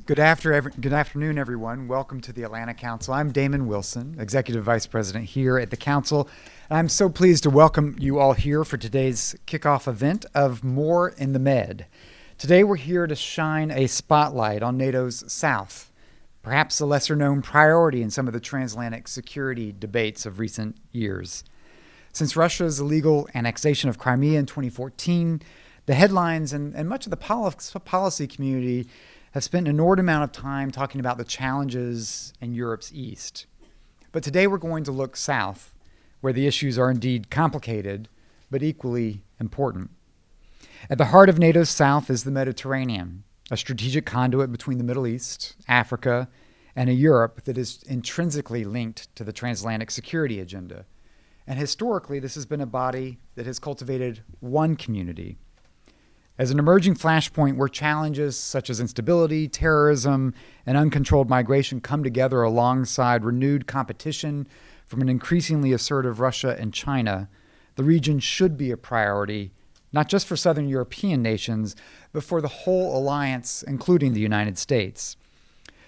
Good afternoon, everyone. Welcome to the Atlantic Council. I'm Damon Wilson, Executive Vice President here at the Council. I'm so pleased to welcome you all here for today's kickoff event of More in the Med. Today we're here to shine a spotlight on NATO's South, perhaps a lesser-known priority in some of the transatlantic security debates of recent years. Since Russia's illegal annexation of Crimea in 2014, the headlines and much of the policy community have spent an inordinate amount of time talking about the challenges in Europe's east. But today we're going to look south, where the issues are indeed complicated, but equally important. At the heart of NATO's South is the Mediterranean, a strategic conduit between the Middle East, Africa, and a Europe that is intrinsically linked to the transatlantic security agenda. And historically, this has been a body that has cultivated one community. As an emerging flashpoint where challenges such as instability, terrorism, and uncontrolled migration come together alongside renewed competition from an increasingly assertive Russia and China, the region should be a priority, not just for Southern European nations, but for the whole alliance, including the United States.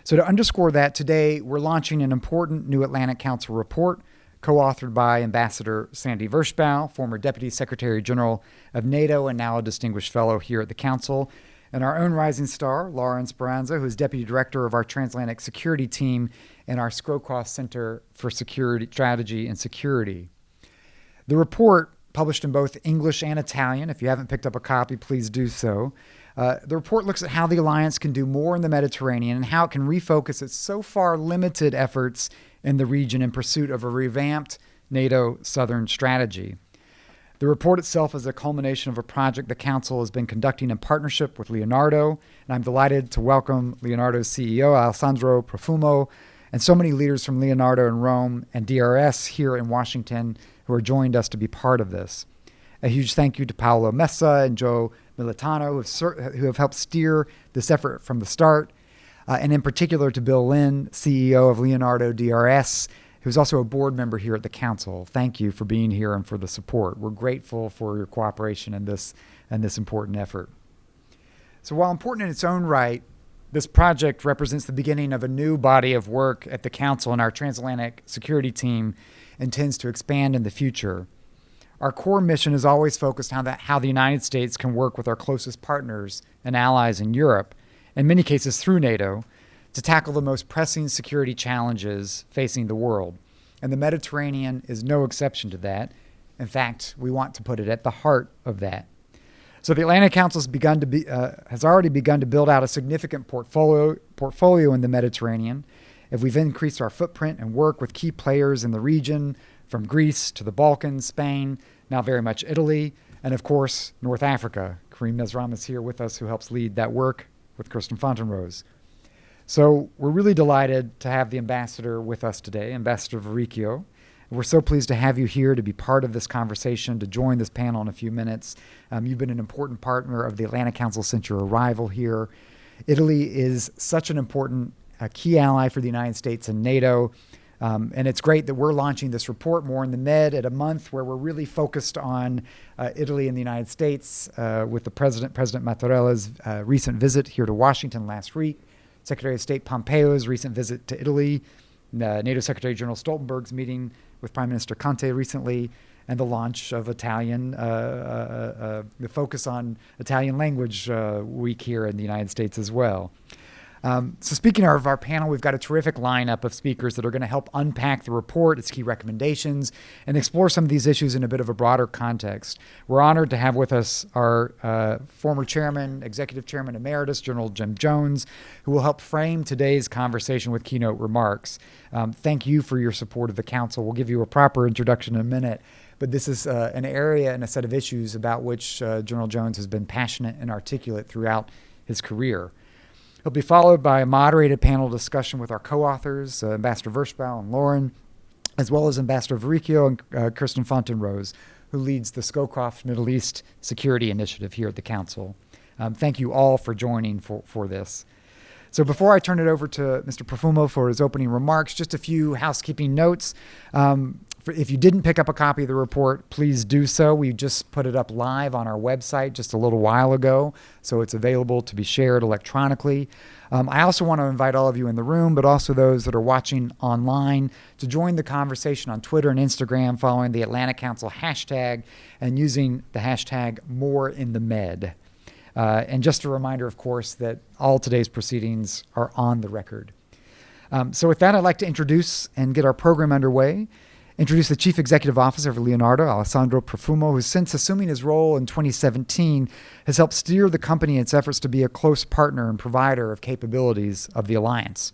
So to underscore that, today we're launching an important new Atlantic Council report co-authored by Ambassador Sandy Vershbow, former Deputy Secretary General of NATO and now a distinguished fellow here at the Council, and our own rising star, Laura Esperanza, who is Deputy Director of our Transatlantic Security Team and our Scrocross Center for Security Strategy and Security. The report, published in both English and Italian, if you haven't picked up a copy, please do so. The report looks at how the alliance can do more in the Mediterranean and how it can refocus its so far limited efforts in the region in pursuit of a revamped NATO Southern strategy. The report itself is a culmination of a project the Council has been conducting in partnership with Leonardo, and I'm delighted to welcome Leonardo's CEO, Alessandro Profumo, and so many leaders from Leonardo in Rome and DRS here in Washington who are joined us to be part of this. A huge thank you to Paolo Messa and Joe Militano, who have helped steer this effort from the start, and in particular to Bill Lynn, CEO of Leonardo DRS, who's also a board member here at the Council. Thank you for being here and for the support. We're grateful for your cooperation in this important effort. So while important in its own right, this project represents the beginning of a new body of work at the Council, and our Transatlantic Security Team intends to expand in the future. Our core mission is always focused on how the United States can work with our closest partners and allies in Europe, in many cases through NATO, to tackle the most pressing security challenges facing the world. And the Mediterranean is no exception to that. In fact, we want to put it at the heart of that. So the Atlantic Council has already begun to build out a significant portfolio in the Mediterranean. If we've increased our footprint and work with key players in the region, from Greece to the Balkans, Spain, now very much Italy, and of course, North Africa. Karim Mesram is here with us, who helps lead that work with Kirsten Fontenrose. So we're really delighted to have the ambassador with us today, Ambassador Verricchio. We're so pleased to have you here to be part of this conversation, to join this panel in a few minutes. You've been an important partner of the Atlantic Council since your arrival here. Italy is such an important key ally for the United States and NATO. And it's great that we're launching this report, More in the Med, at a month where we're really focused on Italy and the United States with the President Mattarellas' recent visit here to Washington last week, Secretary of State Pompeo's recent visit to Italy, NATO Secretary General Stoltenberg's meeting with Prime Minister Conte recently, and the launch of the focus on Italian language week here in the United States as well. So speaking of our panel, we've got a terrific lineup of speakers that are going to help unpack the report, its key recommendations, and explore some of these issues in a bit of a broader context. We're honored to have with us our former chairman, executive chairman emeritus, General Jim Jones, who will help frame today's conversation with keynote remarks. Thank you for your support of the Council. We'll give you a proper introduction in a minute, but this is an area and a set of issues about which General Jones has been passionate and articulate throughout his career. It'll be followed by a moderated panel discussion with our co-authors, Ambassador Vershbow and Lauren, as well as Ambassador Verricchio and Kirsten Fontenrose, who leads the Scowcroft Middle East Security Initiative here at the Council. Thank you all for joining for this. So before I turn it over to Mr. Profumo for his opening remarks, just a few housekeeping notes. If you didn't pick up a copy of the report, please do so. We just put it up live on our website just a little while ago, so it's available to be shared electronically. I also want to invite all of you in the room, but also those that are watching online, to join the conversation on Twitter and Instagram following the Atlantic Council hashtag and using the hashtag #MoreInTheMed. And just a reminder, of course, that all today's proceedings are on the record. So with that, I'd like to introduce and get our program underway. Introduce the Chief Executive Officer of Leonardo, Alessandro Profumo, who since assuming his role in 2017 has helped steer the company in its efforts to be a close partner and provider of capabilities of the alliance.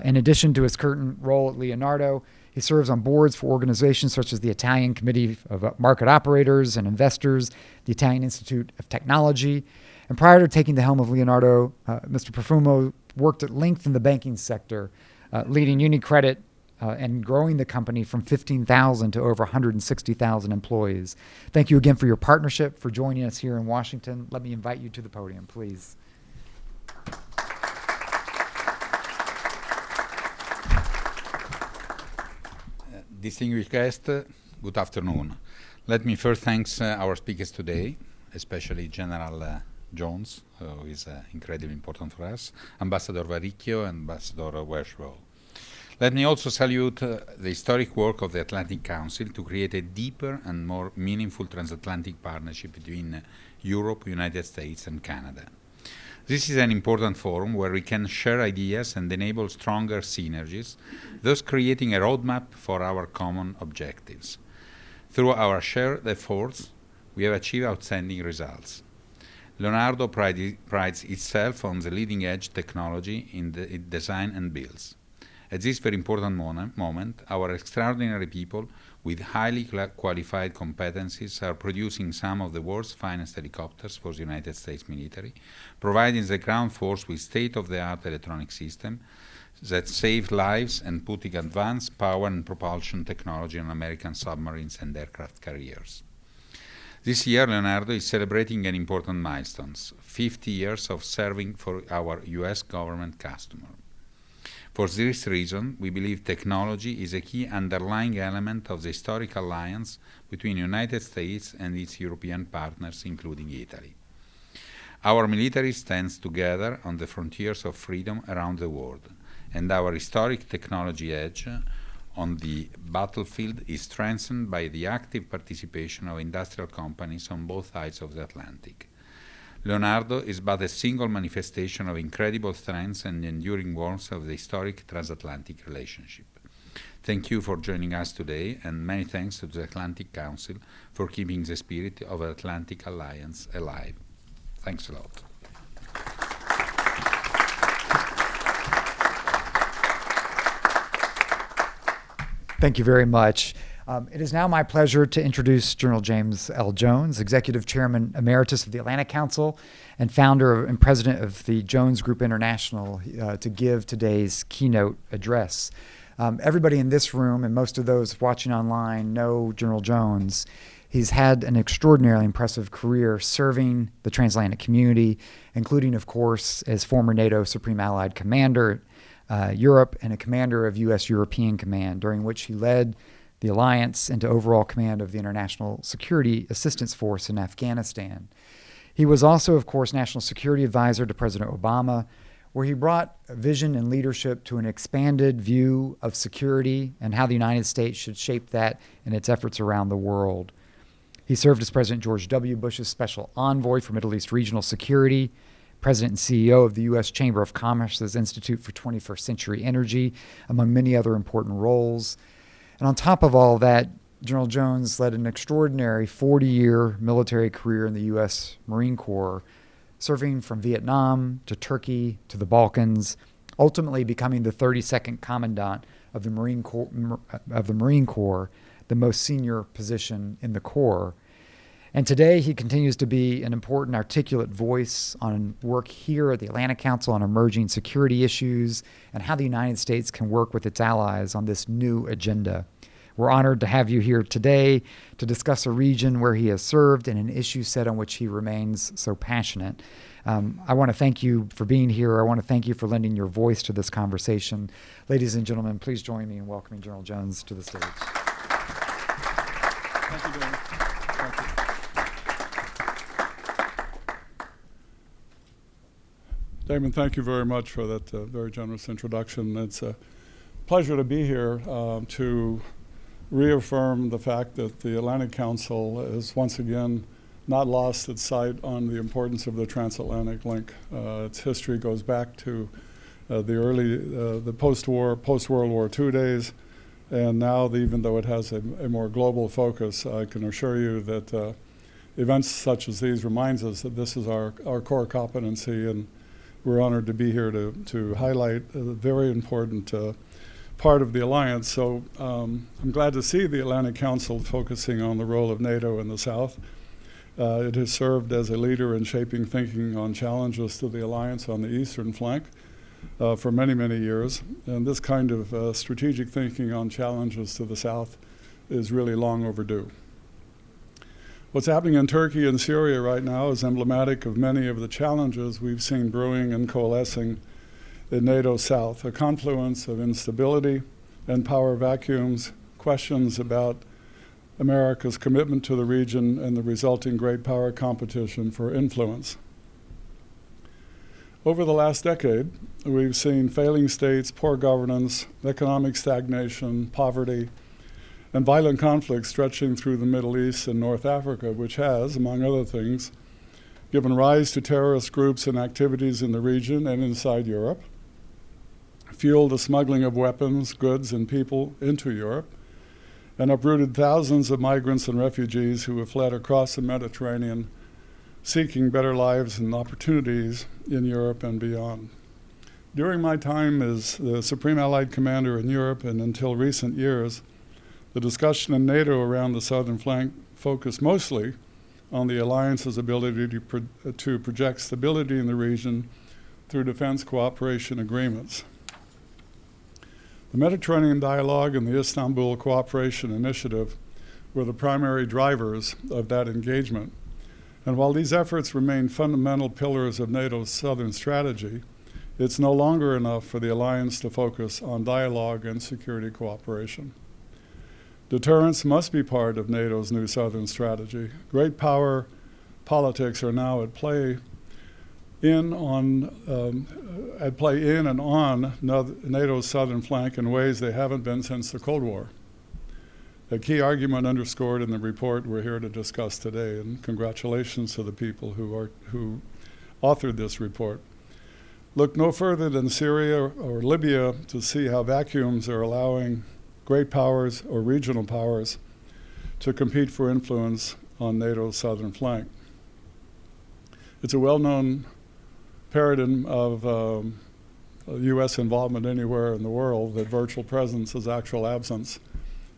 In addition to his current role at Leonardo, he serves on boards for organizations such as the Italian Committee of Market Operators and Investors, the Italian Institute of Technology. And prior to taking the helm of Leonardo, Mr. Profumo worked at length in the banking sector, leading UniCredit and growing the company from 15,000 to over 160,000 employees. Thank you again for your partnership, for joining us here in Washington. Let me invite you to the podium, please. Distinguished guests, good afternoon. Let me first thank our speakers today, especially General Jones, who is incredibly important for us, Ambassador Varicchio and Ambassador Werschwell. Let me also salute the historic work of the Atlantic Council to create a deeper and more meaningful transatlantic partnership between Europe, United States, and Canada. This is an important forum where we can share ideas and enable stronger synergies, thus creating a roadmap for our common objectives. Through our shared efforts, we have achieved outstanding results. Leonardo prides itself on the leading-edge technology in the design and builds. At this very important moment, our extraordinary people with highly qualified competencies are producing some of the world's finest helicopters for the United States military, providing the ground force with state-of-the-art electronic systems that save lives and putting advanced power and propulsion technology on American submarines and aircraft carriers. This year, Leonardo is celebrating an important milestone, 50 years of serving for our U.S. government customer. For this reason, we believe technology is a key underlying element of the historic alliance between the United States and its European partners, including Italy. Our military stands together on the frontiers of freedom around the world, and our historic technology edge on the battlefield is strengthened by the active participation of industrial companies on both sides of the Atlantic. Leonardo is but a single manifestation of incredible strength and enduring warmth of the historic transatlantic relationship. Thank you for joining us today, and many thanks to the Atlantic Council for keeping the spirit of the Atlantic Alliance alive. Thanks a lot. Thank you very much. It is now my pleasure to introduce General James L. Jones, Executive Chairman Emeritus of the Atlantic Council and founder and president of the Jones Group International, to give today's keynote address. Everybody in this room and most of those watching online know General Jones. He's had an extraordinarily impressive career serving the transatlantic community, including, of course, as former NATO Supreme Allied Commander, Europe, and a commander of U.S. European Command, during which he led the alliance into overall command of the International Security Assistance Force in Afghanistan. He was also, of course, National Security Advisor to President Obama, where he brought vision and leadership to an expanded view of security and how the United States should shape that in its efforts around the world. He served as President George W. Bush's Special Envoy for Middle East Regional Security, President and CEO of the U.S. Chamber of Commerce's Institute for 21st Century Energy, among many other important roles. And on top of all that, General Jones led an extraordinary 40-year military career in the U.S. Marine Corps, serving from Vietnam to Turkey to the Balkans, ultimately becoming the 32nd Commandant of the Marine Corps, the most senior position in the Corps. And today he continues to be an important articulate voice on work here at the Atlantic Council on emerging security issues and how the United States can work with its allies on this new agenda. We're honored to have you here today to discuss a region where he has served and an issue set on which he remains so passionate. I want to thank you for being here. I want to thank you for lending your voice to this conversation. Ladies and gentlemen, please join me in welcoming General Jones to the stage. Thank you, Damon. Thank you. Damon, thank you very much for that very generous introduction. It's a pleasure to be here to reaffirm the fact that the Atlantic Council has once again not lost its sight on the importance of the transatlantic link. Its history goes back to the post-World War II days, and now even though it has a more global focus, I can assure you that events such as these reminds us that this is our core competency, and we're honored to be here to highlight a very important part of the alliance. So I'm glad to see the Atlantic Council focusing on the role of NATO in the South. It has served as a leader in shaping thinking on challenges to the alliance on the eastern flank for many, many years. And this kind of strategic thinking on challenges to the South is really long overdue. What's happening in Turkey and Syria right now is emblematic of many of the challenges we've seen brewing and coalescing in NATO South, a confluence of instability and power vacuums, questions about America's commitment to the region, and the resulting great power competition for influence. Over the last decade, we've seen failing states, poor governance, economic stagnation, poverty, and violent conflict stretching through the Middle East and North Africa, which has, among other things, given rise to terrorist groups and activities in the region and inside Europe, fueled the smuggling of weapons, goods, and people into Europe, and uprooted thousands of migrants and refugees who have fled across the Mediterranean, seeking better lives and opportunities in Europe and beyond. During my time as the Supreme Allied Commander in Europe, and until recent years, the discussion in NATO around the southern flank focused mostly on the alliance's ability to project stability in the region through defense cooperation agreements. The Mediterranean Dialogue and the Istanbul Cooperation Initiative were the primary drivers of that engagement. And while these efforts remain fundamental pillars of NATO's southern strategy, it's no longer enough for the alliance to focus on dialogue and security cooperation. Deterrence must be part of NATO's new southern strategy. Great power politics are now at play in and on NATO's southern flank in ways they haven't been since the Cold War. A key argument underscored in the report we're here to discuss today, and congratulations to the people who authored this report. Look no further than Syria or Libya to see how vacuums are allowing great powers or regional powers to compete for influence on NATO's southern flank. It's a well-known paradigm of U.S. involvement anywhere in the world that virtual presence is actual absence,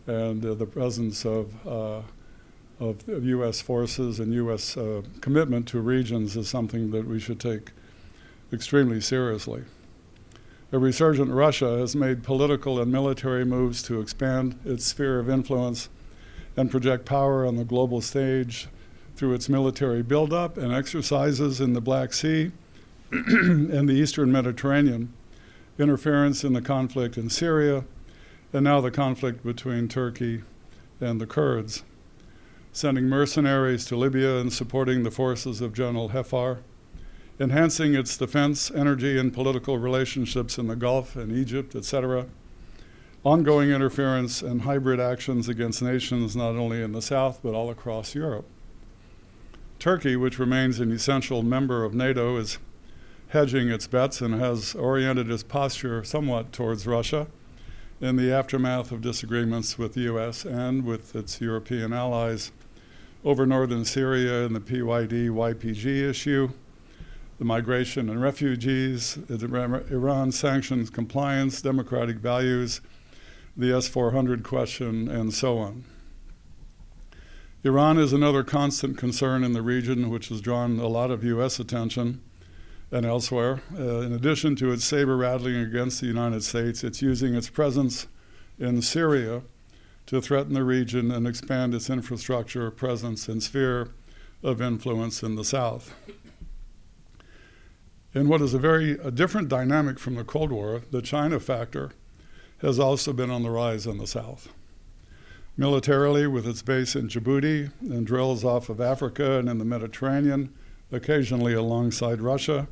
and the presence of U.S. forces and U.S. Commitment to regions is something that we should take extremely seriously. A resurgent Russia has made political and military moves to expand its sphere of influence and project power on the global stage through its military buildup and exercises in the Black Sea and the Eastern Mediterranean, interference in the conflict in Syria, and now the conflict between Turkey and the Kurds, sending mercenaries to Libya and supporting the forces of General Haftar, enhancing its defense, energy, and political relationships in the Gulf and Egypt, etc., ongoing interference and hybrid actions against nations not only in the South but all across Europe. Turkey, which remains an essential member of NATO, is hedging its bets and has oriented its posture somewhat towards Russia in the aftermath of disagreements with the U.S. and with its European allies over northern Syria and the PYD-YPG issue, the migration and refugees, Iran sanctions compliance, democratic values, the S-400 question, and so on. Iran is another constant concern in the region, which has drawn a lot of U.S. attention and elsewhere. In addition to its saber rattling against the United States, it's using its presence in Syria to threaten the region and expand its infrastructure, presence, and sphere of influence in the South. In what is a different dynamic from the Cold War, the China factor has also been on the rise in the South. Militarily, with its base in Djibouti and drills off of Africa and in the Mediterranean, occasionally alongside Russia.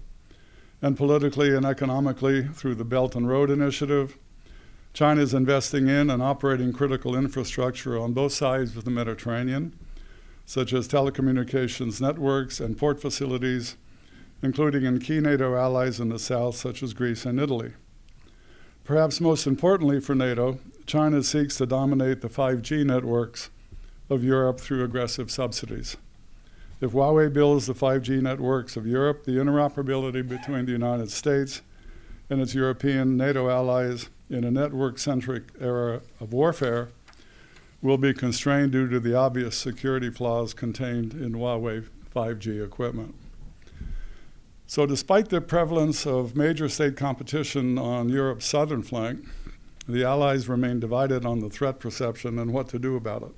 And politically and economically, through the Belt and Road Initiative, China is investing in and operating critical infrastructure on both sides of the Mediterranean, such as telecommunications networks and port facilities, including in key NATO allies in the south, such as Greece and Italy. Perhaps most importantly for NATO, China seeks to dominate the 5G networks of Europe through aggressive subsidies. If Huawei builds the 5G networks of Europe, the interoperability between the United States and its European NATO allies in a network-centric era of warfare will be constrained due to the obvious security flaws contained in Huawei 5G equipment. So despite the prevalence of major state competition on Europe's southern flank, the allies remain divided on the threat perception and what to do about it.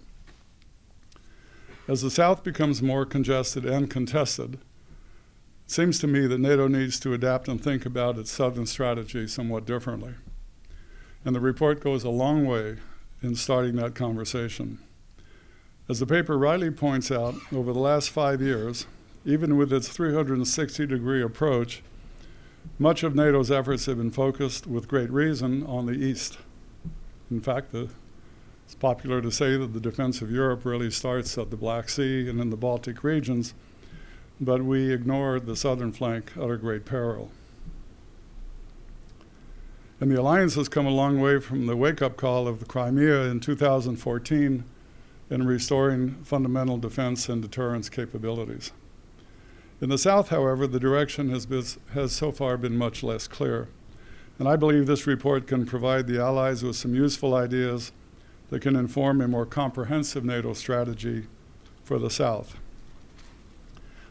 As the South becomes more congested and contested, it seems to me that NATO needs to adapt and think about its southern strategy somewhat differently. And the report goes a long way in starting that conversation. As the paper rightly points out, over the last 5 years, even with its 360-degree approach, much of NATO's efforts have been focused, with great reason, on the East. In fact, it's popular to say that the defense of Europe really starts at the Black Sea and in the Baltic regions, but we ignore the southern flank at great peril. And the alliance has come a long way from the wake-up call of the Crimea in 2014 in restoring fundamental defense and deterrence capabilities. In the South, however, the direction has so far been much less clear. And I believe this report can provide the allies with some useful ideas that can inform a more comprehensive NATO strategy for the South.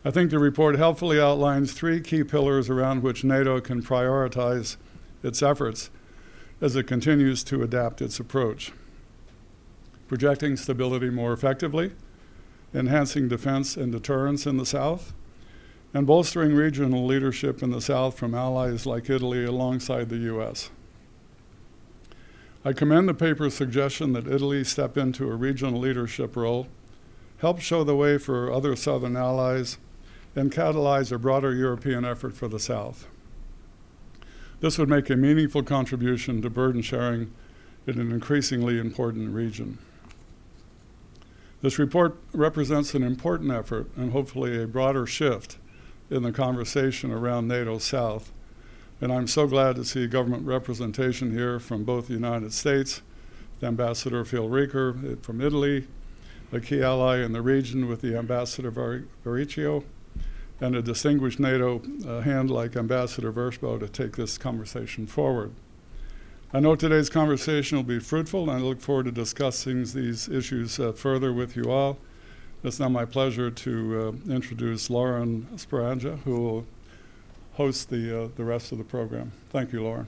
I think the report helpfully outlines 3 key pillars around which NATO can prioritize its efforts as it continues to adapt its approach: projecting stability more effectively, enhancing defense and deterrence in the South, and bolstering regional leadership in the South from allies like Italy alongside the U.S. I commend the paper's suggestion that Italy step into a regional leadership role, help show the way for other Southern allies, and catalyze a broader European effort for the South. This would make a meaningful contribution to burden sharing in an increasingly important region. This report represents an important effort and hopefully a broader shift in the conversation around NATO South. And I'm so glad to see government representation here from both the United States, Ambassador Phil Rieker from Italy, a key ally in the region with the Ambassador Vericchio, and a distinguished NATO hand like Ambassador Vershbow to take this conversation forward. I know today's conversation will be fruitful, and I look forward to discussing these issues further with you all. It's now my pleasure to introduce Lauren Esperanza, who will host the rest of the program. Thank you, Lauren.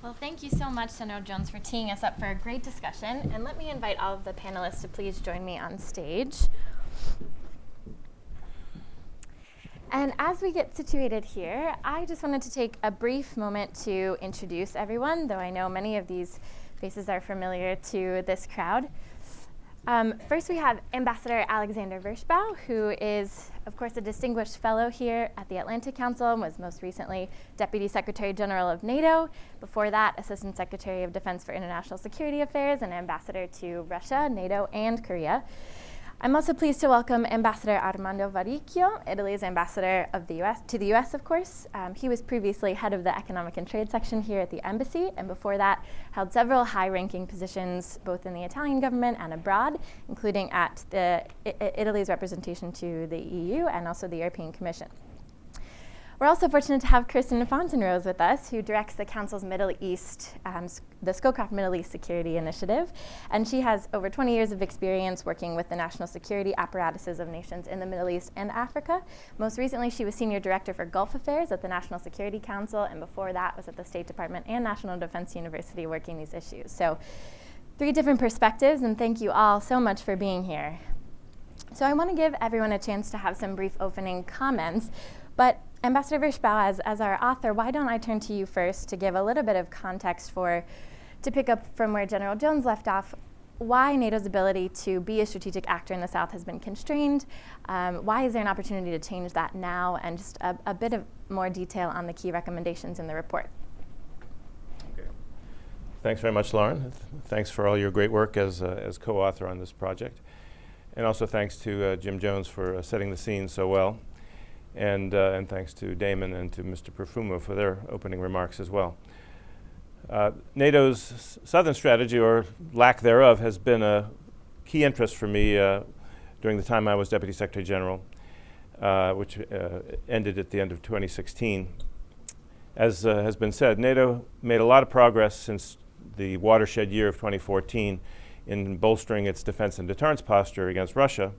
Well, thank you so much, Senator Jones, for teeing us up for a great discussion. And let me invite all of the panelists to please join me on stage. And as we get situated here, I just wanted to take a brief moment to introduce everyone, though I know many of these faces are familiar to this crowd. First, we have Ambassador Alexander Vershbow, who is, of course, a distinguished fellow here at the Atlantic Council and was most recently Deputy Secretary General of NATO. Before that, Assistant Secretary of Defense for International Security Affairs and Ambassador to Russia, NATO, and Korea. I'm also pleased to welcome Ambassador Armando Varicchio, Italy's ambassador of the US, to the US, of course. He was previously head of the Economic and Trade section here at the embassy, and before that held several high-ranking positions both in the Italian government and abroad, including at Italy's representation to the EU and also the European Commission. We're also fortunate to have Kirsten Fontenrose with us, who directs the Council's Middle East, the Scowcroft Middle East Security Initiative. And she has over 20 years of experience working with the national security apparatuses of nations in the Middle East and Africa. Most recently, she was Senior Director for Gulf Affairs at the National Security Council, and before that was at the State Department and National Defense University working these issues. So 3 different perspectives, and thank you all so much for being here. So I want to give everyone a chance to have some brief opening comments. But Ambassador Vershbow, as our author, why don't I turn to you first to give a little bit of context to pick up from where General Jones left off, why NATO's ability to be a strategic actor in the South has been constrained. Why is there an opportunity to change that now? And just a bit of more detail on the key recommendations in the report. Okay. Thanks very much, Lauren. Thanks for all your great work as co-author on this project. And also thanks to Jim Jones for setting the scene so well. And thanks to Damon and to Mr. Profumo for their opening remarks as well. NATO's southern strategy, or lack thereof, has been a key interest for me during the time I was Deputy Secretary General, which ended at the end of 2016. As has been said, NATO made a lot of progress since the watershed year of 2014 in bolstering its defense and deterrence posture against Russia,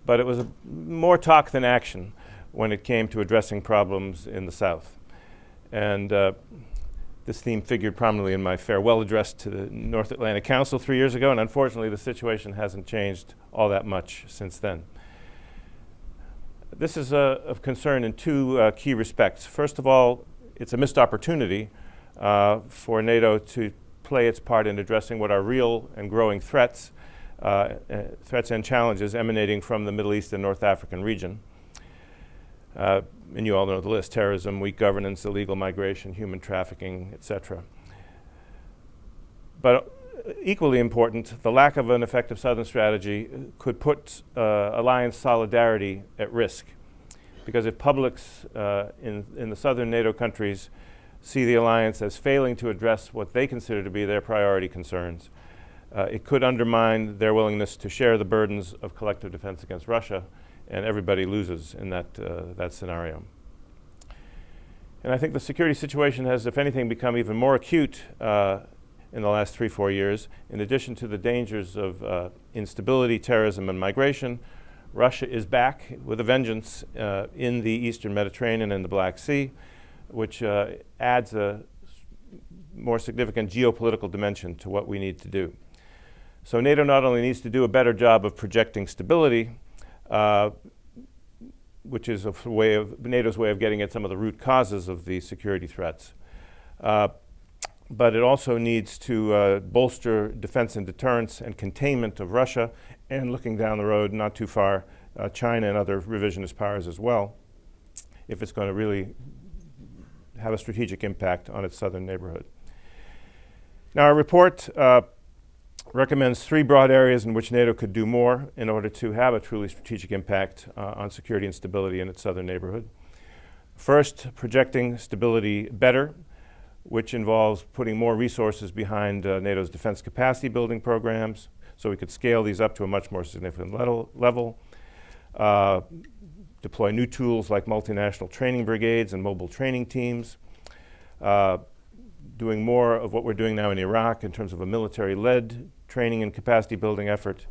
but it was more talk than action when it came to addressing problems in the South. And this theme figured prominently in my farewell address to the North Atlantic Council 3 years ago, and unfortunately the situation hasn't changed all that much since then. This is of concern in two key respects. First of all, it's a missed opportunity for NATO to play its part in addressing what are real and growing threats and challenges emanating from the Middle East and North African region. And you all know the list: terrorism, weak governance, illegal migration, human trafficking, etc. But equally important, the lack of an effective southern strategy could put alliance solidarity at risk. Because if publics in the southern NATO countries see the alliance as failing to address what they consider to be their priority concerns, it could undermine their willingness to share the burdens of collective defense against Russia, and everybody loses in that scenario. And I think the security situation has, if anything, become even more acute in the last 3-4 years. In addition to the dangers of instability, terrorism, and migration, Russia is back with a vengeance in the Eastern Mediterranean and the Black Sea, which adds a more significant geopolitical dimension to what we need to do. So NATO not only needs to do a better job of projecting stability, which is NATO's way of getting at some of the root causes of the security threats, but it also needs to bolster defense and deterrence and containment of Russia, and looking down the road, not too far, China and other revisionist powers as well, if it's going to really have a strategic impact on its southern neighborhood. Now, our report recommends 3 broad areas in which NATO could do more in order to have a truly strategic impact on security and stability in its southern neighborhood. First, projecting stability better, which involves putting more resources behind NATO's defense capacity building programs, so we could scale these up to a much more significant level. Deploy new tools like multinational training brigades and mobile training teams. Doing more of what we're doing now in Iraq in terms of a military-led training and capacity building effort,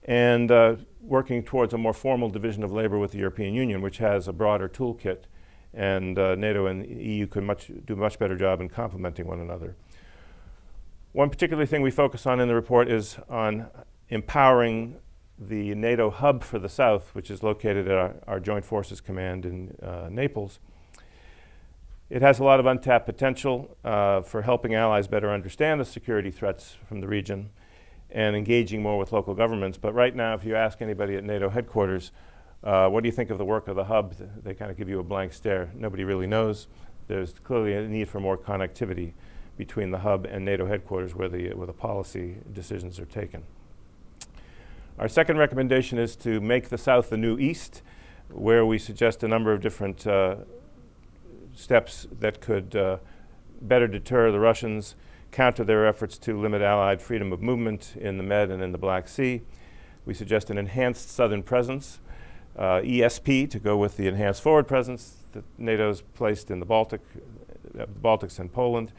and working towards a more formal division of labor with the European Union, which has a broader toolkit, and NATO and the EU could do a much better job in complementing one another. One particular thing we focus on in the report is on empowering the NATO hub for the South, which is located at our Joint Forces Command in Naples. It has a lot of untapped potential for helping allies better understand the security threats from the region and engaging more with local governments. But right now, if you ask anybody at NATO headquarters, what do you think of the work of the hub? They kind of give you a blank stare. Nobody really knows. There's clearly a need for more connectivity between the hub and NATO headquarters where the policy decisions are taken. Our second recommendation is to make the South the new East, where we suggest a number of different steps that could better deter the Russians, counter their efforts to limit Allied freedom of movement in the Med and in the Black Sea. We suggest an enhanced southern presence, ESP, to go with the enhanced forward presence that NATO's placed in the Baltics and Poland,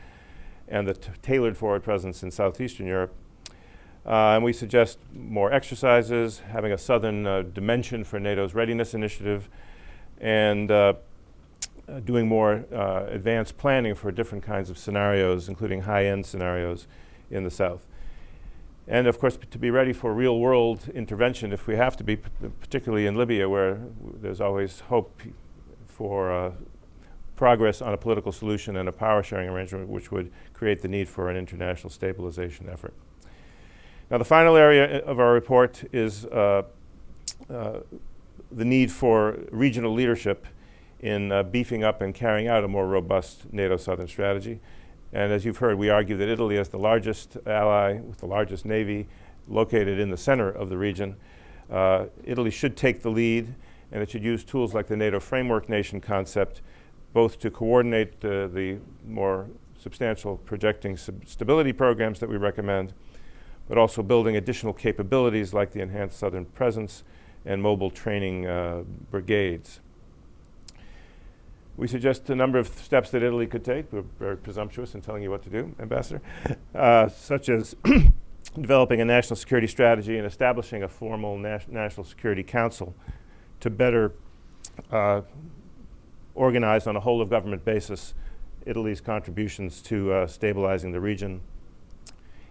and the tailored forward presence in southeastern Europe. And we suggest more exercises, having a southern dimension for NATO's readiness initiative, and doing more advanced planning for different kinds of scenarios, including high-end scenarios in the South. And of course, to be ready for real-world intervention if we have to be, particularly in Libya, where there's always hope for progress on a political solution and a power-sharing arrangement which would create the need for an international stabilization effort. Now, the final area of our report is the need for regional leadership in beefing up and carrying out a more robust NATO Southern strategy. And as you've heard, we argue that Italy, as the largest ally with the largest navy located in the center of the region, Italy should take the lead, and it should use tools like the NATO framework nation concept, both to coordinate the more substantial projecting stability programs that we recommend, but also building additional capabilities like the enhanced Southern presence and mobile training brigades. We suggest a number of steps that Italy could take. We're very presumptuous in telling you what to do, Ambassador, such as developing a national security strategy and establishing a formal national security council to better organize on a whole-of-government basis Italy's contributions to stabilizing the region,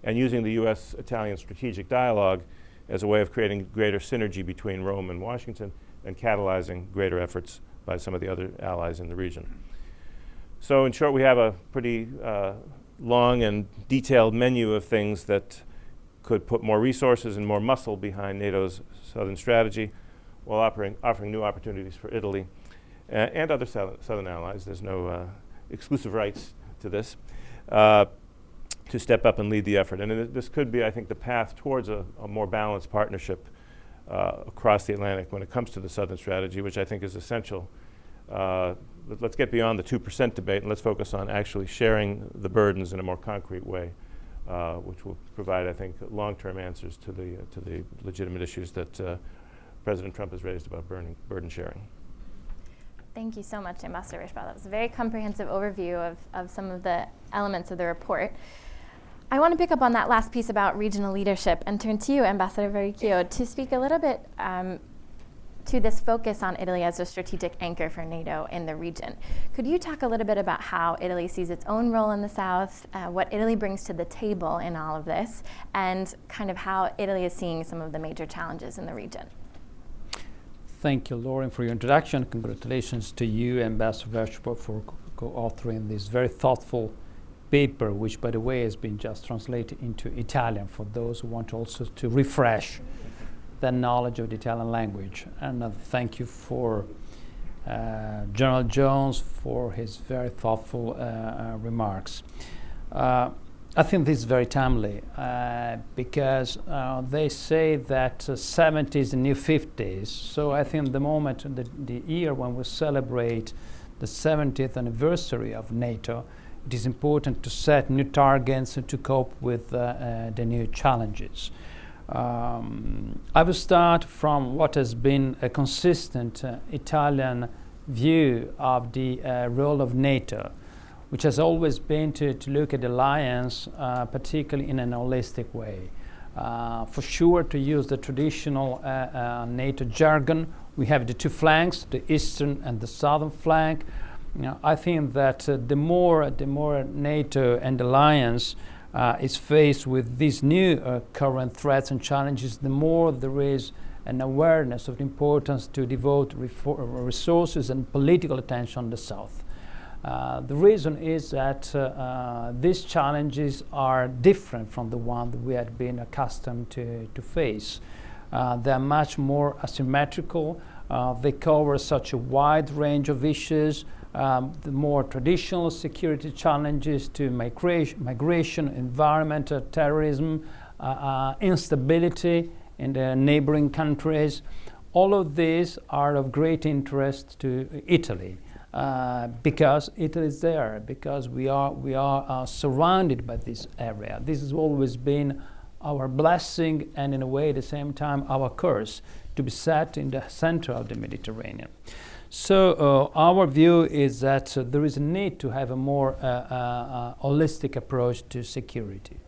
and using the U.S.-Italian strategic dialogue as a way of creating greater synergy between Rome and Washington and catalyzing greater efforts by some of the other allies in the region. So in short, we have a pretty long and detailed menu of things that could put more resources and more muscle behind NATO's Southern strategy while offering new opportunities for Italy and other Southern allies. There's no exclusive rights to this, to step up and lead the effort. And this could be, I think, the path towards a more balanced partnership across the Atlantic when it comes to the Southern strategy, which I think is essential. Let's get beyond the 2% debate and let's focus on actually sharing the burdens in a more concrete way, which will provide, I think, long-term answers to the legitimate issues that President Trump has raised about burden sharing. Thank you so much, Ambassador Rishbal. That was a very comprehensive overview of some of the elements of the report. I want to pick up on that last piece about regional leadership and turn to you, Ambassador Verricchio, to speak a little bit to this focus on Italy as a strategic anchor for NATO in the region. Could you talk a little bit about how Italy sees its own role in the South, what Italy brings to the table in all of this, and kind of how Italy is seeing some of the major challenges in the region? Thank you, Lauren, for your introduction. Congratulations to you, Ambassador Verricchio, for co-authoring this very thoughtful paper, which, by the way, has been just translated into Italian for those who want also to refresh their knowledge of the Italian language. And thank you for General Jones for his very thoughtful remarks. I think this is very timely because they say that 70 is the new 50s. So I think the moment, the year when we celebrate the 70th anniversary of NATO, it is important to set new targets and to cope with the new challenges. I will start from what has been a consistent Italian view of the role of NATO, which has always been to look at the alliance, particularly in an holistic way. For sure, to use the traditional NATO jargon, we have the two flanks, the eastern and the southern flank. I think that the more NATO and alliance is faced with these new current threats and challenges, the more there is an awareness of the importance to devote resources and political attention on the South. The reason is that these challenges are different from the one that we had been accustomed to face. They are much more asymmetrical. They cover such a wide range of issues, the more traditional security challenges to migration, environmental terrorism, instability in the neighboring countries. All of these are of great interest to Italy. Because Italy is there, because we are surrounded by this area. This has always been our blessing and, in a way, at the same time, our curse, to be set in the center of the Mediterranean. So our view is that there is a need to have a more holistic approach to security.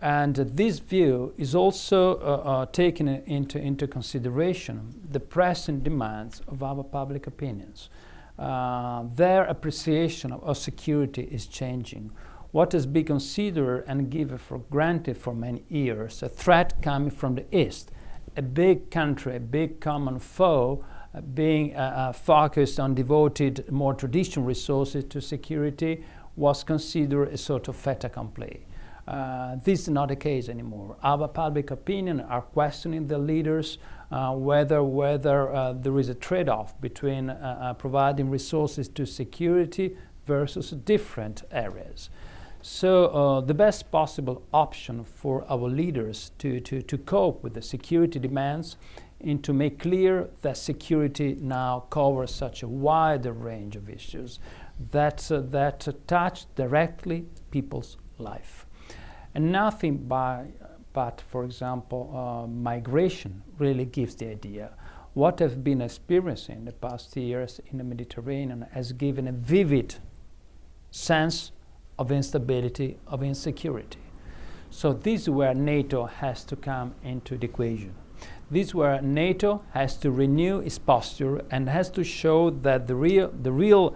And this view is also taking into consideration the pressing demands of our public opinions. Their appreciation of security is changing. what has been considered and given for granted for many years, a threat coming from the East, a big country, a big common foe, being focused on devoted more traditional resources to security, was considered a sort of fait accompli. This is not the case anymore. Our public opinion are questioning the leaders whether there is a trade-off between providing resources to security versus different areas. So the best possible option for our leaders to cope with the security demands and to make clear that security now covers such a wider range of issues that touch directly people's life. And nothing but, for example, migration really gives the idea. What I've been experiencing in the past years in the Mediterranean has given a vivid sense of instability, of insecurity. So this is where NATO has to come into the equation. This is where NATO has to renew its posture and has to show that the real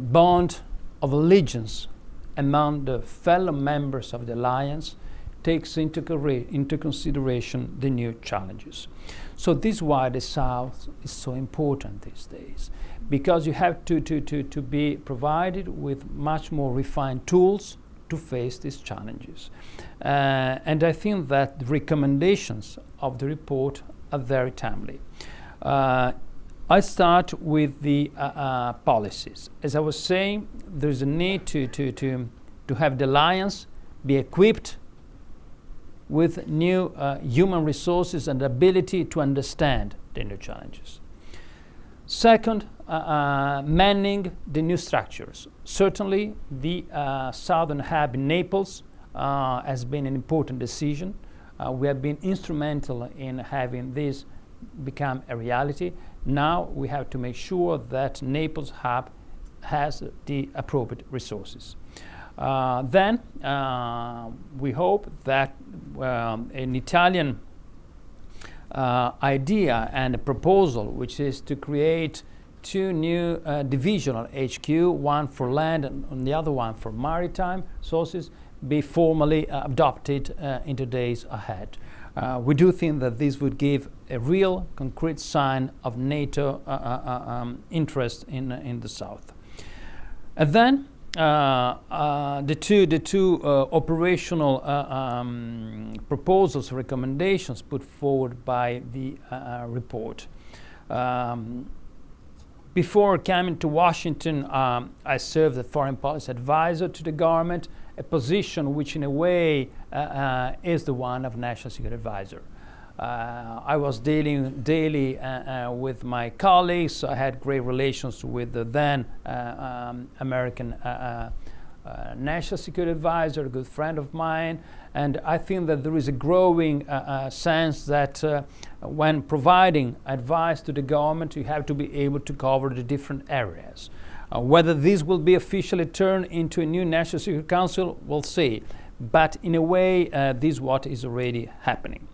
bond of allegiance among the fellow members of the alliance takes into consideration the new challenges. So this is why the South is so important these days, because you have to be provided with much more refined tools to face these challenges. And I think that the recommendations of the report are very timely. I start with the policies. As I was saying, there's a need to have the alliance be equipped with new human resources and ability to understand the new challenges. Second, manning the new structures. Certainly, the southern hub in Naples has been an important decision. We have been instrumental in having this become a reality. Now we have to make sure that Naples hub has the appropriate resources. Then we hope that an Italian idea and a proposal, which is to create two new divisional HQ, one for land and the other one for maritime sources, be formally adopted in the days ahead. We do think that this would give a real concrete sign of NATO interest in the South. And then the two operational proposals, recommendations put forward by the report. Before coming to Washington, I served as foreign policy advisor to the government, a position which in a way is the one of national security advisor. I was dealing daily with my colleagues. I had great relations with the then American national security advisor, a good friend of mine, and I think that there is a growing sense that when providing advice to the government, you have to be able to cover the different areas. Whether this will be officially turned into a new National Security Council, we'll see. But in a way, this is what is already happening.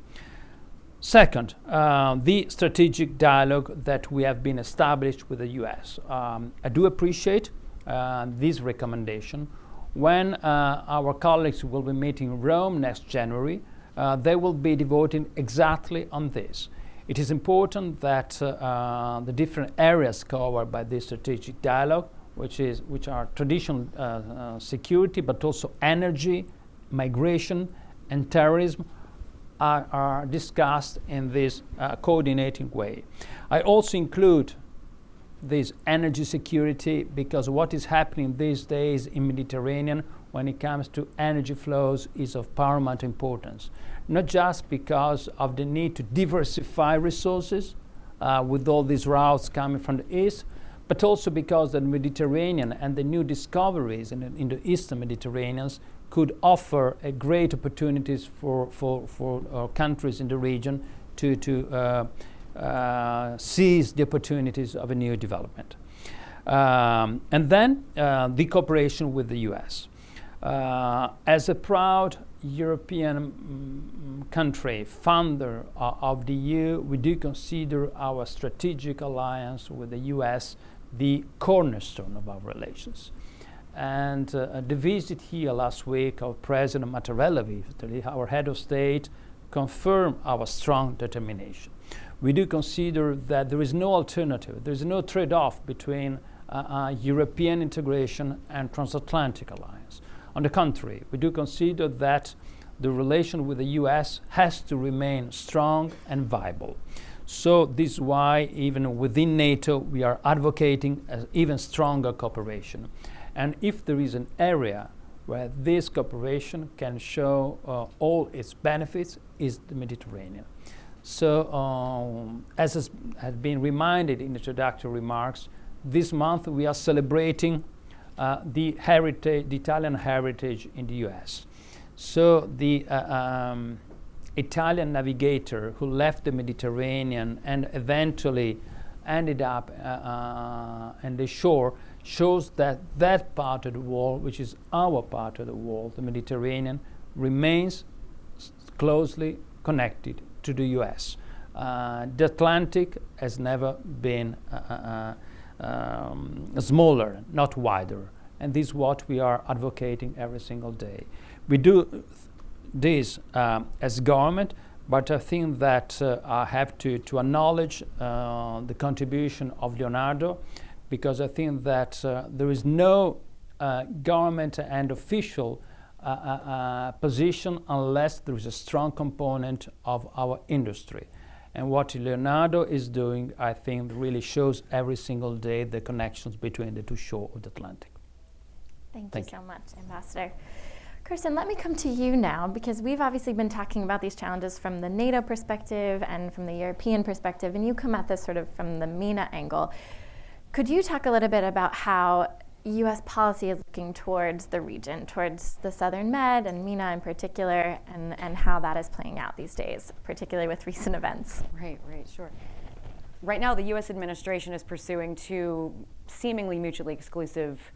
Second, the strategic dialogue that we have been established with the US. I do appreciate this recommendation. When our colleagues will be meeting in Rome next January, they will be devoting exactly on this. It is important that the different areas covered by this strategic dialogue, which are traditional security, but also energy, migration, and terrorism, are discussed in this coordinating way. I also include this energy security because what is happening these days in Mediterranean when it comes to energy flows is of paramount importance. Not just because of the need to diversify resources with all these routes coming from the east, but also because the Mediterranean and the new discoveries in the eastern Mediterranean could offer a great opportunities for countries in the region to seize the opportunities of a new development. And then the cooperation with the US. As a proud European country, founder of the EU, we do consider our strategic alliance with the US the cornerstone of our relations. And the visit here last week of President Mattarella of Italy, our head of state, confirmed our strong determination. We do consider that there is no alternative, there is no trade-off between European integration and transatlantic alliance. On the contrary, we do consider that the relation with the US has to remain strong and viable. So this is why even within NATO we are advocating even stronger cooperation. And if there is an area where this cooperation can show all its benefits, is the Mediterranean. So as has been reminded in the introductory remarks, this month we are celebrating the Italian heritage in the US. So the Italian navigator who left the Mediterranean and eventually ended up on the shore shows that that part of the world, which is our part of the world, the Mediterranean, remains closely connected to the US. The Atlantic has never been smaller, not wider, and this is what we are advocating every single day. We do this as government, but I think that I have to acknowledge the contribution of Leonardo, because I think that there is no government and official position unless there is a strong component of our industry. And what Leonardo is doing, I think, really shows every single day the connections between the two shores of the Atlantic. Thank you so much, Ambassador. Kirsten, let me come to you now, because we've obviously been talking about these challenges from the NATO perspective and from the European perspective, and you come at this sort of from the MENA angle. Could you talk a little bit about how U.S. policy is looking towards the region, towards the Southern Med and MENA in particular, and how that is playing out these days, particularly with recent events? Right, sure. Right now, the U.S. administration is pursuing two seemingly mutually exclusive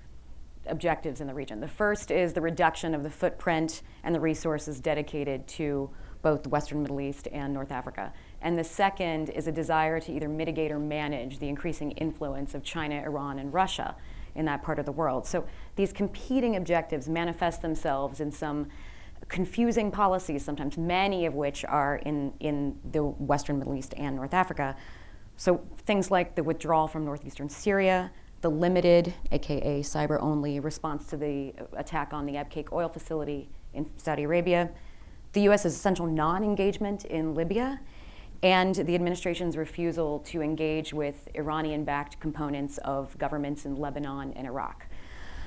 objectives in the region. The first is the reduction of the footprint and the resources dedicated to both the Western Middle East and North Africa. And the second is a desire to either mitigate or manage the increasing influence of China, Iran, and Russia in that part of the world. So these competing objectives manifest themselves in some confusing policies, sometimes many of which are in the Western Middle East and North Africa. So things like the withdrawal from northeastern Syria, the limited, aka cyber-only, response to the attack on the Abqaiq oil facility in Saudi Arabia, the U.S.'s essential non-engagement in Libya, and the administration's refusal to engage with Iranian-backed components of governments in Lebanon and Iraq.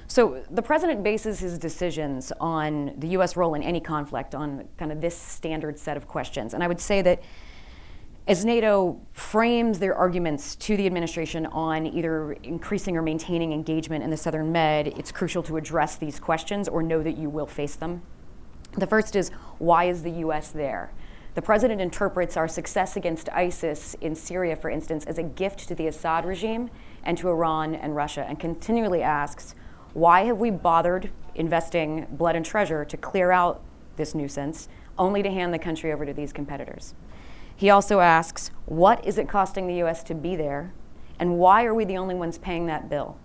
So the president bases his decisions on the U.S. role in any conflict on kind of this standard set of questions. And I would say that as NATO frames their arguments to the administration on either increasing or maintaining engagement in the Southern Med, it's crucial to address these questions or know that you will face them. The first is, why is the U.S. there? The president interprets our success against ISIS in Syria, for instance, as a gift to the Assad regime and to Iran and Russia, and continually asks, why have we bothered investing blood and treasure to clear out this nuisance, only to hand the country over to these competitors? He also asks, what is it costing the U.S. to be there, and why are we the only ones paying that bill?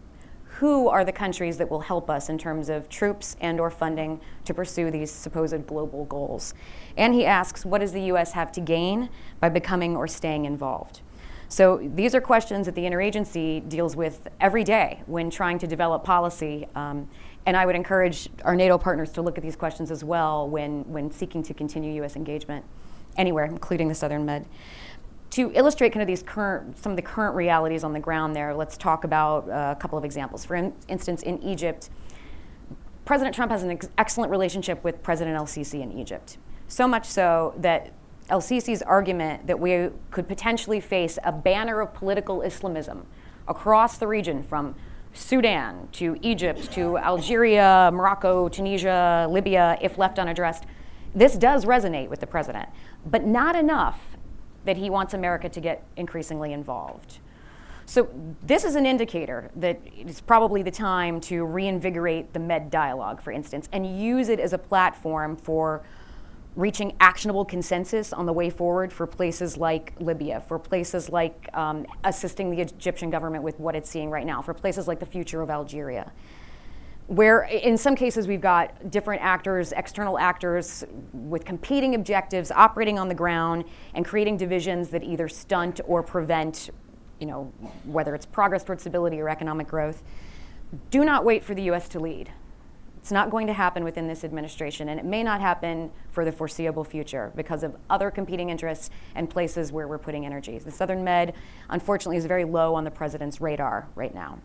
Who are the countries that will help us in terms of troops and or funding to pursue these supposed global goals? And he asks, what does the U.S. have to gain by becoming or staying involved? So these are questions that the interagency deals with every day when trying to develop policy. And I would encourage our NATO partners to look at these questions as well when seeking to continue U.S. engagement anywhere, including the Southern Med. To illustrate kind of some of the current realities on the ground there, let's talk about a couple of examples. For instance, in Egypt, President Trump has an excellent relationship with President el-Sisi in Egypt. So much so that el-Sisi's argument that we could potentially face a banner of political Islamism across the region from Sudan to Egypt to Algeria, Morocco, Tunisia, Libya, if left unaddressed, this does resonate with the president, but not enough that he wants America to get increasingly involved. So this is an indicator that it's probably the time to reinvigorate the Med dialogue, for instance, and use it as a platform for reaching actionable consensus on the way forward for places like Libya, for places like assisting the Egyptian government with what it's seeing right now, for places like the future of Algeria. where in some cases we've got different actors, external actors with competing objectives operating on the ground and creating divisions that either stunt or prevent, whether it's progress towards stability or economic growth. Do not wait for the US to lead. It's not going to happen within this administration, and it may not happen for the foreseeable future because of other competing interests and places where we're putting energy. The Southern Med, unfortunately, is very low on the president's radar right now.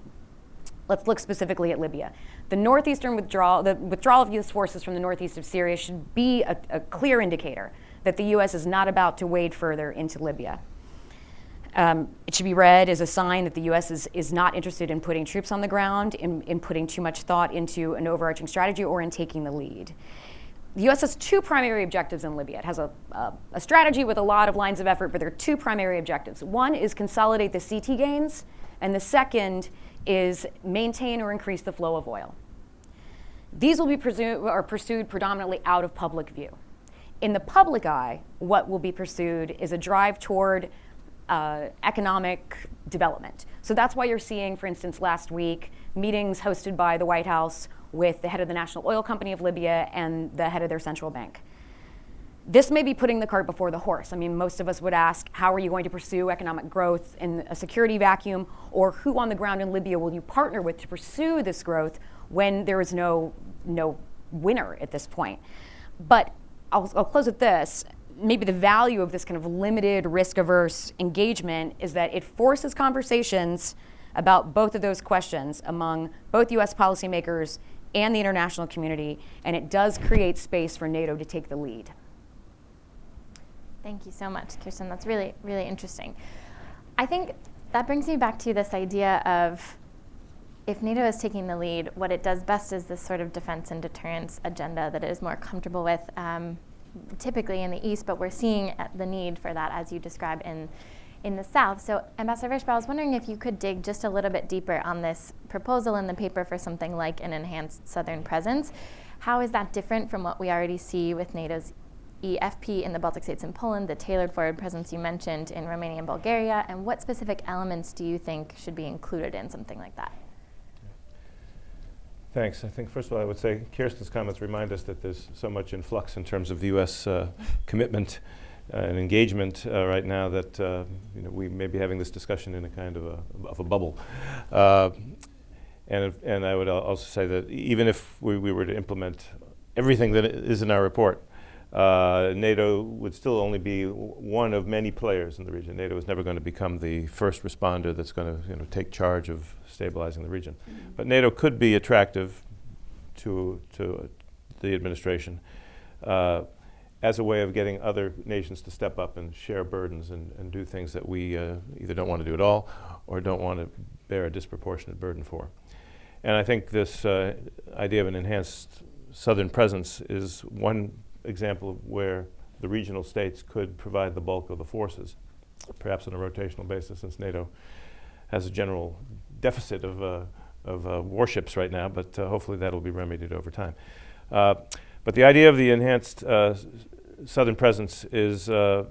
Let's look specifically at Libya. The withdrawal of U.S. forces from the northeast of Syria should be a clear indicator that the U.S. is not about to wade further into Libya. It should be read as a sign that the U.S. is not interested in putting troops on the ground, in putting too much thought into an overarching strategy, or in taking the lead. The U.S. has two primary objectives in Libya. It has a strategy with a lot of lines of effort, but there are two primary objectives. One is consolidate the CT gains, and the second is maintain or increase the flow of oil. These will be pursued predominantly out of public view. In the public eye, what will be pursued is a drive toward economic development. So that's why you're seeing, for instance, last week, meetings hosted by the White House with the head of the National Oil Company of Libya and the head of their central bank. This may be putting the cart before the horse. I mean, most of us would ask, how are you going to pursue economic growth in a security vacuum? Or who on the ground in Libya will you partner with to pursue this growth when there is no winner at this point? But I'll close with this. Maybe the value of this kind of limited, risk-averse engagement is that it forces conversations about both of those questions among both U.S. policymakers and the international community, and it does create space for NATO to take the lead. Thank you so much, Kirsten. That's really, really interesting. I think that brings me back to this idea of if NATO is taking the lead, what it does best is this sort of defense and deterrence agenda that it is more comfortable with, typically in the East, but we're seeing the need for that, as you described, in the South. So, Ambassador Vershbow, I was wondering if you could dig just a little bit deeper on this proposal in the paper for something like an enhanced Southern presence. How is that different from what we already see with NATO's EFP in the Baltic states and Poland, the tailored forward presence you mentioned in Romania and Bulgaria, and what specific elements do you think should be included in something like that? Thanks. I think, first of all, I would say Kirsten's comments remind us that there's so much in flux in terms of the U.S. commitment and engagement right now that we may be having this discussion in a kind of a bubble. And I would also say that even if we were to implement everything that is in our report, NATO would still only be one of many players in the region. NATO is never going to become the first responder that's going to take charge of stabilizing the region. Mm-hmm. But NATO could be attractive to the administration as a way of getting other nations to step up and share burdens and do things that we either don't want to do at all or don't want to bear a disproportionate burden for. And I think this idea of an enhanced Southern presence is one example of where the regional states could provide the bulk of the forces, perhaps on a rotational basis, since NATO has a general deficit of warships right now, but hopefully that'll be remedied over time. But the idea of the enhanced Southern presence is it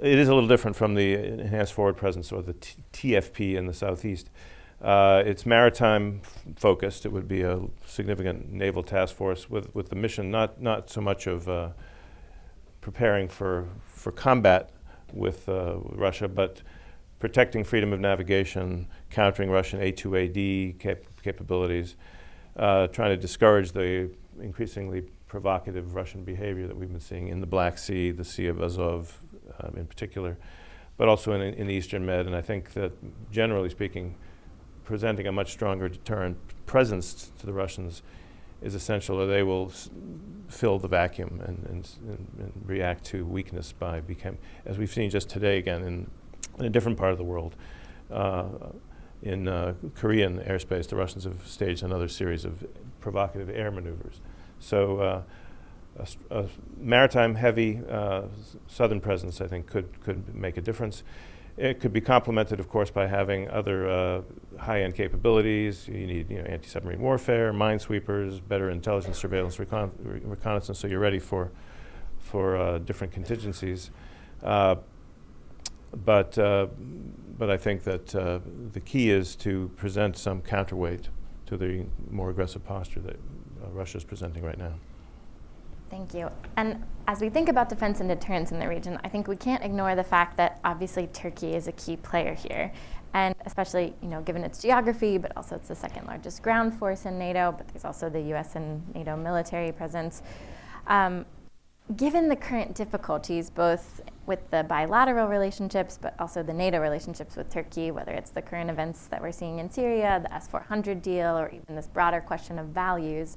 is a little different from the enhanced forward presence or the TFP in the Southeast. It's maritime focused. It would be a significant naval task force with the mission not so much of preparing for combat with Russia, but protecting freedom of navigation, countering Russian A2AD capabilities, trying to discourage the increasingly provocative Russian behavior that we've been seeing in the Black Sea, the Sea of Azov in particular, but also in the Eastern Med. And I think that, generally speaking, presenting a much stronger deterrent presence to the Russians is essential, or they will fill the vacuum and react to weakness by as we've seen just today again in a different part of the world. In Korean airspace, the Russians have staged another series of provocative air maneuvers. So a maritime-heavy Southern presence, I think, could make a difference. It could be complemented, of course, by having other high-end capabilities. You need anti-submarine warfare, minesweepers, better intelligence, surveillance, reconnaissance, so you're ready for different contingencies. But I think that the key is to present some counterweight to the more aggressive posture that Russia is presenting right now. Thank you. And as we think about defense and deterrence in the region, I think we can't ignore the fact that obviously Turkey is a key player here. And especially, given its geography, but also it's the second largest ground force in NATO, but there's also the US and NATO military presence. Given the current difficulties, both with the bilateral relationships, but also the NATO relationships with Turkey, whether it's the current events that we're seeing in Syria, the S-400 deal, or even this broader question of values,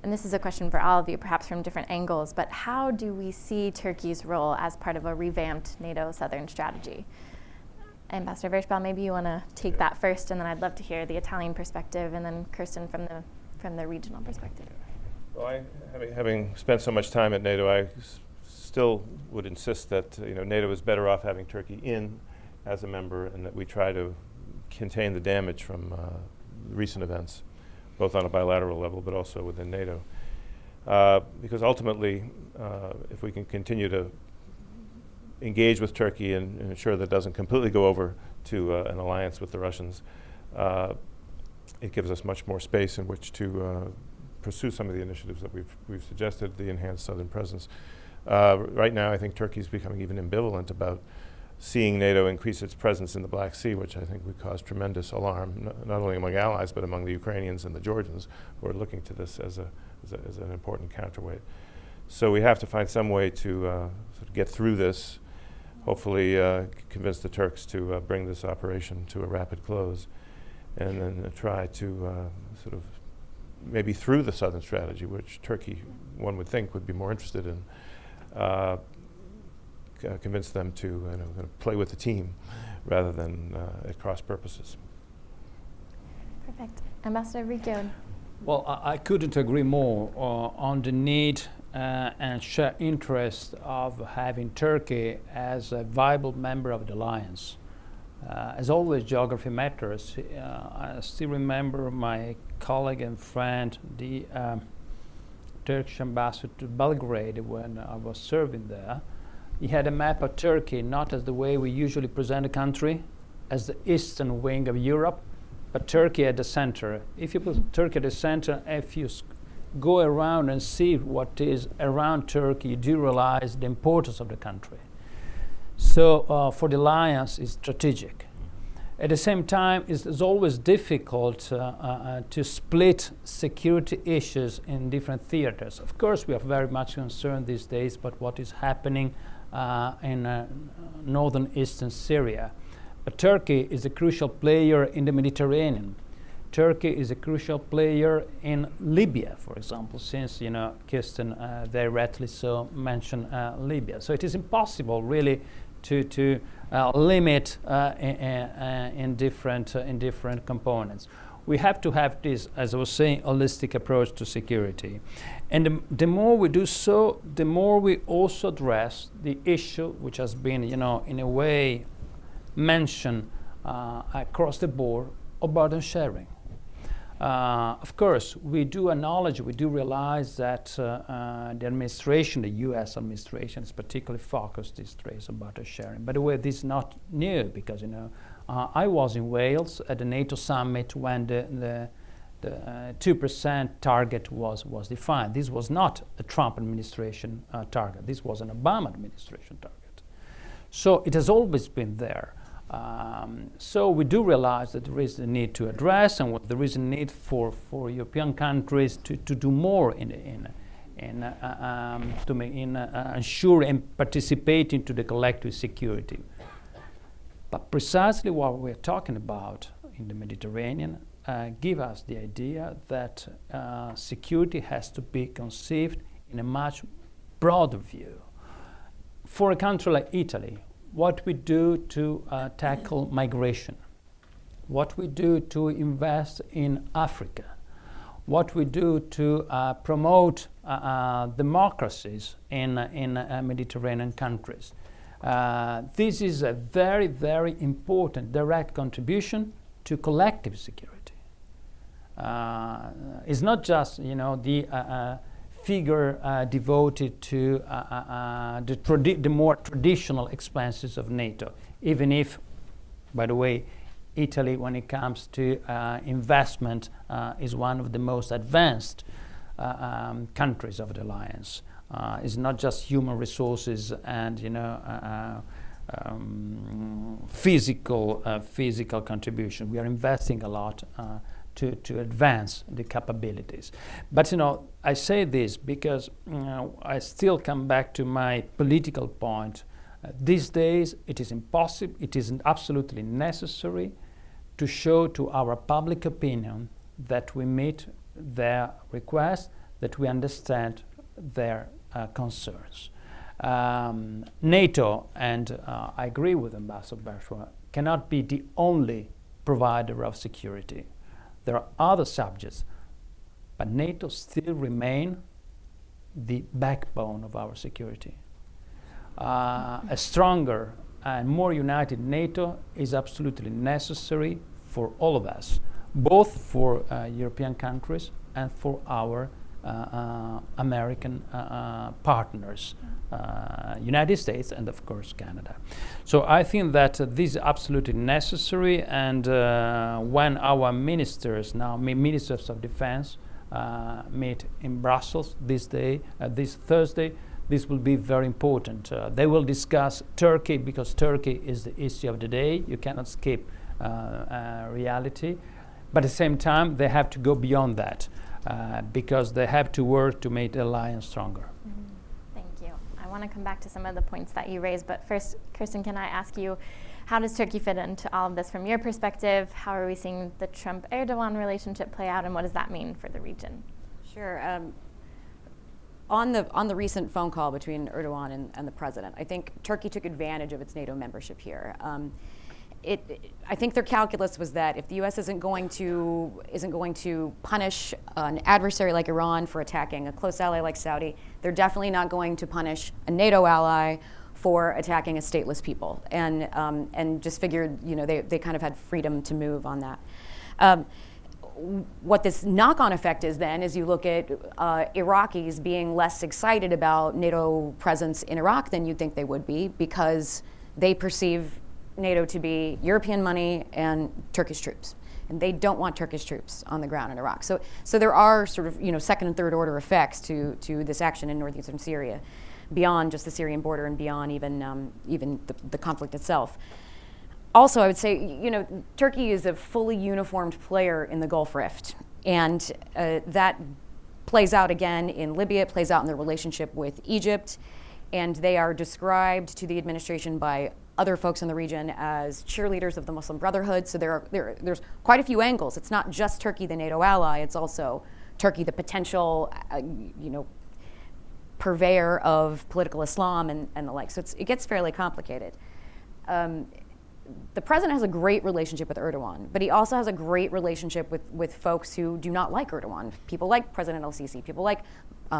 and this is a question for all of you, perhaps from different angles, but how do we see Turkey's role as part of a revamped NATO Southern strategy? Ambassador Vershbal, maybe you want to take that first, and then I'd love to hear the Italian perspective, and then Kirsten from the regional perspective. Well, having spent so much time at NATO, I still would insist that NATO is better off having Turkey in as a member, and that we try to contain the damage from recent events, both on a bilateral level, but also within NATO. Because ultimately, if we can continue to engage with Turkey and ensure that it doesn't completely go over to an alliance with the Russians, it gives us much more space in which to pursue some of the initiatives that we've suggested, the enhanced southern presence. Right now, I think Turkey is becoming even ambivalent about seeing NATO increase its presence in the Black Sea, which I think would cause tremendous alarm, not only among allies, but among the Ukrainians and the Georgians, who are looking to this as an important counterweight. So we have to find some way to sort of get through this, hopefully convince the Turks to bring this operation to a rapid close, and then try to sort of, maybe through the Southern strategy, which Turkey, one would think, would be more interested in, convince them to play with the team rather than at cross purposes. Perfect. Ambassador Riccione. Well, I couldn't agree more on the need and shared interest of having Turkey as a viable member of the alliance. As always, geography matters. I still remember my colleague and friend, the Turkish ambassador to Belgrade, when I was serving there. He had a map of Turkey not as the way we usually present a country, as the eastern wing of Europe, but Turkey at the center. If you put Turkey at the center, if you go around and see what is around Turkey, you do realize the importance of the country. So for the alliance, it's strategic. At the same time, it's always difficult to split security issues in different theaters. Of course, we are very much concerned these days about what is happening in northern eastern Syria. But Turkey is a crucial player in the Mediterranean. Turkey is a crucial player in Libya, for example, since Kirsten very rightly so mentioned Libya. So it is impossible really to limit in different components. We have to have this, as I was saying, holistic approach to security. And the more we do so, the more we also address the issue which has been, in a way mentioned across the board of burden sharing. Of course, we do acknowledge, we do realize that the administration, the U.S. administration, is particularly focused these days on burden sharing. By the way, this is not new because, I was in Wales at the NATO summit when the 2% target was defined. This was not a Trump administration target. This was an Obama administration target. So it has always been there. So we do realize that there is a need to address, and there is a need for European countries to do more in ensure and participate into the collective security. But precisely what we're talking about in the Mediterranean give us the idea that security has to be conceived in a much broader view. For a country like Italy, what we do to tackle migration, what we do to invest in Africa, what we do to promote democracies in Mediterranean countries. This is a very, very important direct contribution to collective security. It's not just, the figure devoted to the more traditional expenses of NATO, even if, by the way, Italy, when it comes to investment, is one of the most advanced countries of the alliance. It's not just human resources and physical contribution. We are investing a lot to advance the capabilities. But I say this because I still come back to my political point. These days it is impossible, it is absolutely necessary to show to our public opinion that we meet their requests, that we understand their concerns. NATO, and I agree with Ambassador Berchtold, cannot be the only provider of security. There are other subjects, but NATO still remain the backbone of our security. A stronger and more united NATO is absolutely necessary for all of us, both for European countries and for our American partners, United States and of course Canada. So I think that this is absolutely necessary, and when our ministers, now ministers of defense, meet in Brussels this Thursday, this will be very important. They will discuss Turkey, because Turkey is the issue of the day. You cannot skip reality. But at the same time, they have to go beyond that because they have to work to make the alliance stronger. Thank you. I want to come back to some of the points that you raised, but first, Kirsten, can I ask you, how does Turkey fit into all of this from your perspective? How are we seeing the Trump-Erdogan relationship play out, and what does that mean for the region? Sure. On the recent phone call between Erdogan and the president, I think Turkey took advantage of its NATO membership here. I think their calculus was that if the U.S. isn't going to punish an adversary like Iran for attacking a close ally like Saudi, they're definitely not going to punish a NATO ally for attacking a stateless people, and just figured they kind of had freedom to move on that. What this knock-on effect is then is you look at Iraqis being less excited about NATO presence in Iraq than you'd think they would be, because they perceive NATO to be European money and Turkish troops, and they don't want Turkish troops on the ground in Iraq. So there are sort of second and third order effects to this action in northeastern Syria, beyond just the Syrian border and beyond even the conflict itself. Also, I would say, Turkey is a fully uniformed player in the Gulf Rift, and that plays out again in Libya, it plays out in their relationship with Egypt, and they are described to the administration by other folks in the region as cheerleaders of the Muslim Brotherhood. So there's quite a few angles. It's not just Turkey, the NATO ally, it's also Turkey, the potential, purveyor of political Islam and the like. So it gets fairly complicated. The president has a great relationship with Erdogan, but he also has a great relationship with folks who do not like Erdogan. People like President al-Sisi, people like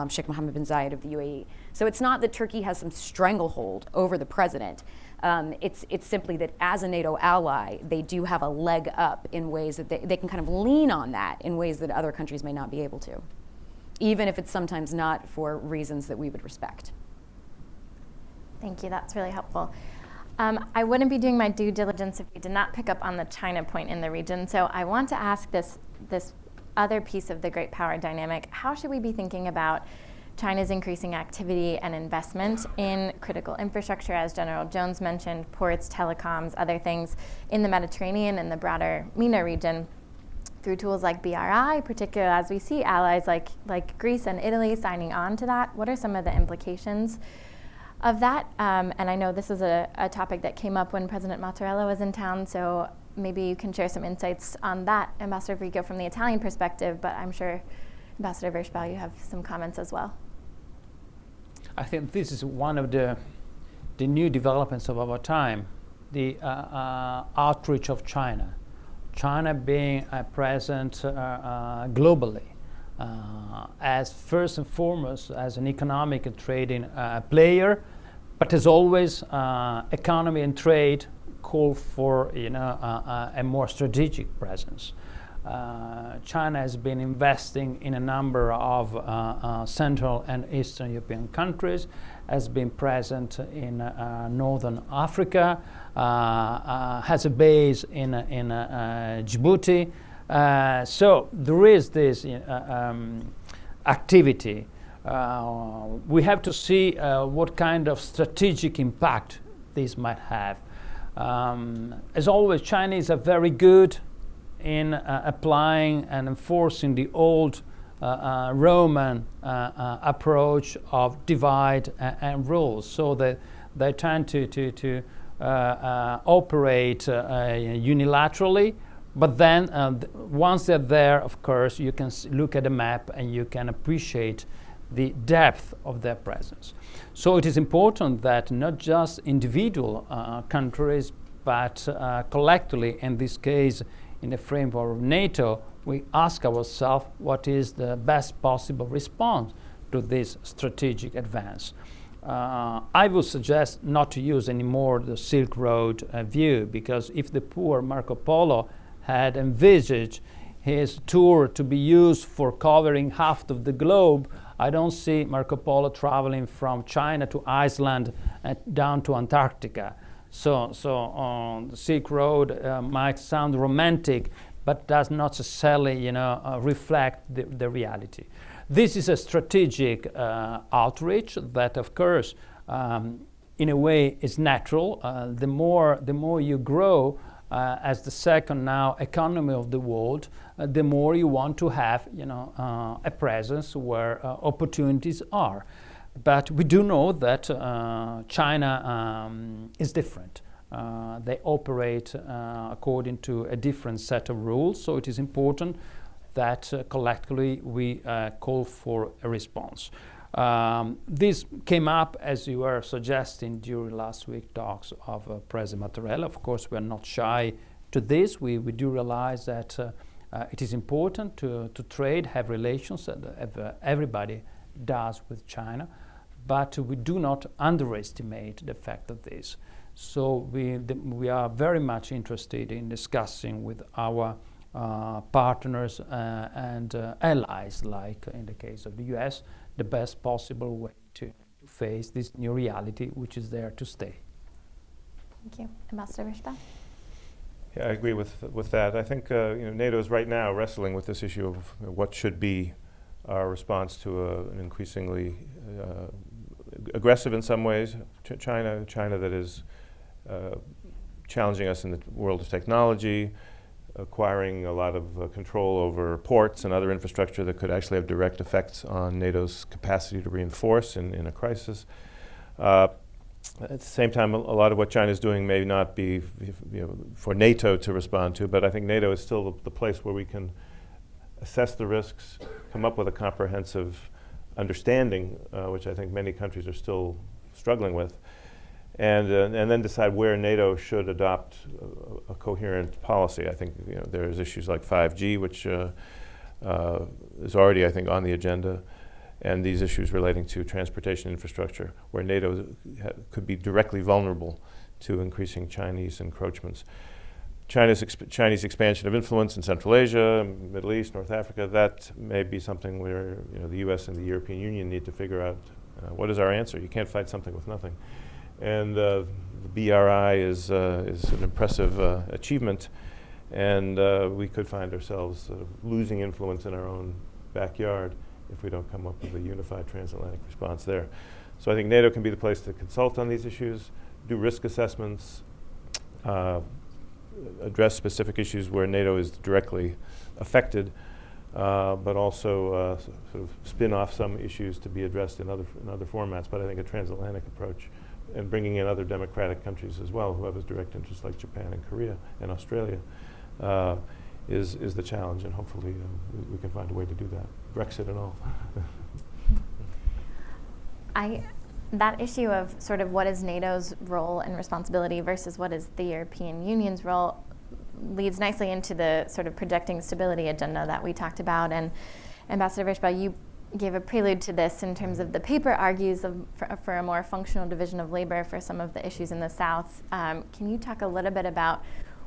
Sheikh Mohammed bin Zayed of the UAE. So it's not that Turkey has some stranglehold over the president. It's simply that as a NATO ally, they do have a leg up in ways that they can kind of lean on that in ways that other countries may not be able to, even if it's sometimes not for reasons that we would respect. Thank you, that's really helpful. I wouldn't be doing my due diligence if we did not pick up on the China point in the region. So I want to ask this other piece of the great power dynamic. How should we be thinking about China's increasing activity and investment in critical infrastructure, as General Jones mentioned, ports, telecoms, other things in the Mediterranean and the broader MENA region, through tools like BRI, particularly as we see allies like Greece and Italy signing on to that? What are some of the implications of that? And I know this is a topic that came up when President Mattarella was in town, so maybe you can share some insights on that, Ambassador Frigo, from the Italian perspective, but I'm sure Ambassador Vershbow, you have some comments as well. I think this is one of the new developments of our time, the outreach of China. China being present globally as first and foremost as an economic and trading player, but as always, economy and trade call for a more strategic presence. China has been investing in a number of Central and Eastern European countries, has been present in Northern Africa, has a base in Djibouti. So there is this activity. We have to see what kind of strategic impact this might have. As always, Chinese are very good in applying and enforcing the old Roman approach of divide and rule. So they tend to operate unilaterally, but then once they're there, of course, you can look at the map and you can appreciate the depth of their presence. So it is important that not just individual countries, but collectively, in this case, in the framework of NATO, we ask ourselves what is the best possible response to this strategic advance. I would suggest not to use anymore the Silk Road view, because if the poor Marco Polo had envisaged his tour to be used for covering half of the globe, I don't see Marco Polo traveling from China to Iceland and down to Antarctica. So the Silk Road might sound romantic, but does not necessarily, reflect the reality. This is a strategic outreach that, of course, in a way, is natural. The more you grow as the second now economy of the world, the more you want to have, a presence where opportunities are. But we do know that China is different. They operate according to a different set of rules, so it is important that collectively we call for a response. This came up, as you were suggesting, during last week's talks of President Mattarella. Of course, we are not shy to this. We do realize that it is important to trade, have relations, everybody does with China, but we do not underestimate the effect of this. So we are very much interested in discussing with our partners and allies, like in the case of the US, the best possible way to face this new reality, which is there to stay. Thank you. Ambassador Rishba? Yeah, I agree with that. I think NATO is right now wrestling with this issue of what should be our response to an increasingly aggressive in some ways China that is challenging us in the world of technology, acquiring a lot of control over ports and other infrastructure that could actually have direct effects on NATO's capacity to reinforce in a crisis. At the same time, a lot of what China is doing may not be for NATO to respond to, but I think NATO is still the place where we can assess the risks, come up with a comprehensive understanding, which I think many countries are still struggling with, and then decide where NATO should adopt a coherent policy. I think there's issues like 5G, which is already, I think, on the agenda, and these issues relating to transportation infrastructure, where NATO could be directly vulnerable to increasing Chinese encroachments. Chinese expansion of influence in Central Asia, Middle East, North Africa, that may be something where the US and the European Union need to figure out what is our answer. You can't fight something with nothing. And the BRI is an impressive achievement, and we could find ourselves losing influence in our own backyard if we don't come up with a unified transatlantic response there. So I think NATO can be the place to consult on these issues, do risk assessments, address specific issues where NATO is directly affected, but also sort of spin off some issues to be addressed in other formats. But I think a transatlantic approach and bringing in other democratic countries as well who have as direct interests like Japan and Korea and Australia is the challenge, and hopefully we can find a way to do that, Brexit and all. That issue of sort of what is NATO's role and responsibility versus what is the European Union's role leads nicely into the sort of projecting stability agenda that we talked about. And Ambassador Rishba, you gave a prelude to this in terms of the paper argues for a more functional division of labor for some of the issues in the South. Can you talk a little bit about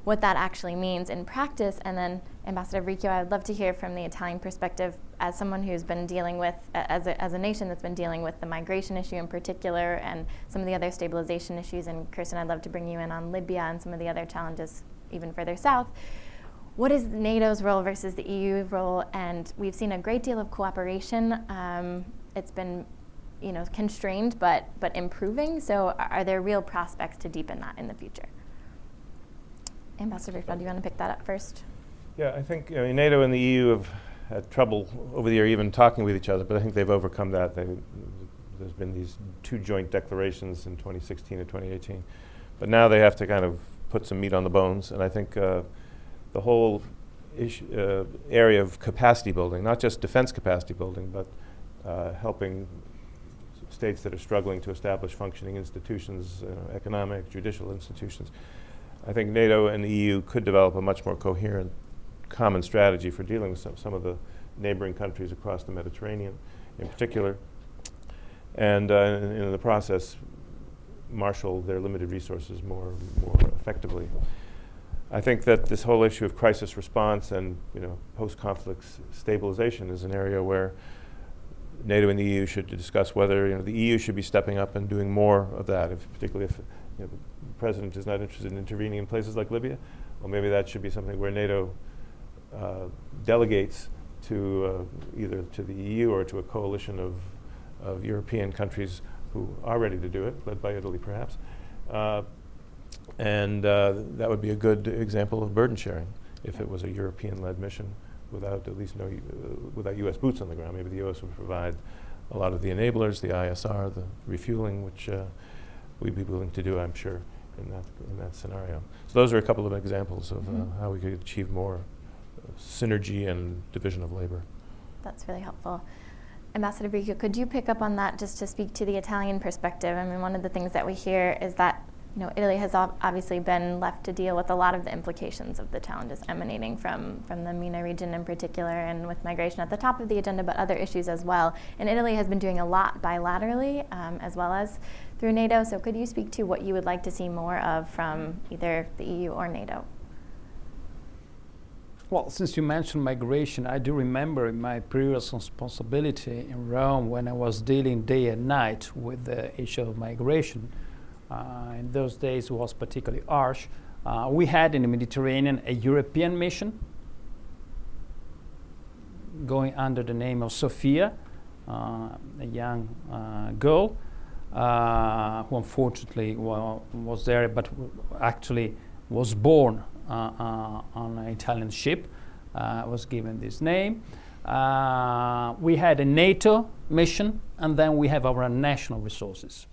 what that actually means in practice. And then Ambassador Riccio, I'd love to hear from the Italian perspective as someone who's been dealing with, as a nation that's been dealing with the migration issue in particular and some of the other stabilization issues. And Kirsten, I'd love to bring you in on Libya and some of the other challenges even further south. What is NATO's role versus the EU role? And we've seen a great deal of cooperation. It's been, constrained, but improving. So are there real prospects to deepen that in the future? Ambassador Riccio, do you want to pick that up first? Yeah, I think NATO and the EU have had trouble over the year even talking with each other, but I think they've overcome that. There's been these 2 joint declarations in 2016 and 2018. But now they have to kind of put some meat on the bones, and I think the whole area of capacity building, not just defense capacity building, but helping states that are struggling to establish functioning institutions, economic, judicial institutions. I think NATO and the EU could develop a much more coherent common strategy for dealing with some of the neighboring countries across the Mediterranean in particular, and in the process marshal their limited resources more effectively. I think that this whole issue of crisis response and post-conflict stabilization is an area where NATO and the EU should discuss whether the EU should be stepping up and doing more of that, particularly if the president is not interested in intervening in places like Libya. Well, maybe that should be something where NATO delegates to either to the EU or to a coalition of European countries who are ready to do it, led by Italy perhaps. And that would be a good example of burden sharing if it was a European-led mission without at least without U.S. boots on the ground. Maybe the U.S. would provide a lot of the enablers, the ISR, the refueling, which we'd be willing to do, I'm sure, in that scenario. So those are a couple of examples of how we could achieve more synergy and division of labor. That's really helpful. Ambassador Riccio, could you pick up on that just to speak to the Italian perspective? I mean, one of the things that we hear is that Italy has obviously been left to deal with a lot of the implications of the challenges emanating from the MENA region in particular, and with migration at the top of the agenda, but other issues as well. And Italy has been doing a lot bilaterally as well as through NATO. So could you speak to what you would like to see more of from either the EU or NATO? Well, since you mentioned migration, I do remember in my previous responsibility in Rome when I was dealing day and night with the issue of migration. In those days it was particularly harsh. We had in the Mediterranean a European mission going under the name of Sofia, a young girl who unfortunately was there but actually was born on an Italian ship, was given this name. We had a NATO mission, and then we have our national resources.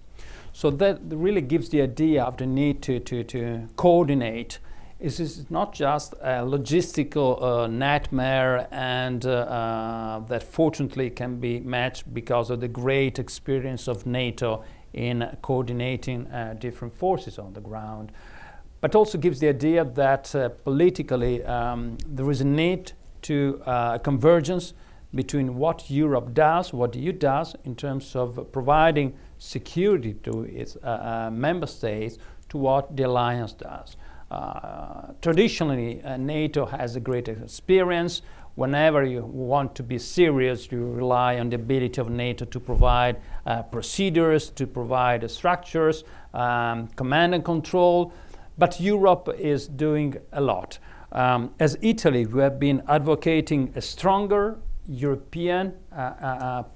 So that really gives the idea of the need to coordinate. This is not just a logistical nightmare, and that fortunately can be matched because of the great experience of NATO in coordinating different forces on the ground. But also gives the idea that politically there is a need to convergence between what Europe does, what the EU does in terms of providing security to its member states, to what the alliance does. Traditionally, NATO has a great experience. Whenever you want to be serious, you rely on the ability of NATO to provide procedures, to provide structures, command and control. But Europe is doing a lot. As Italy, we have been advocating a stronger European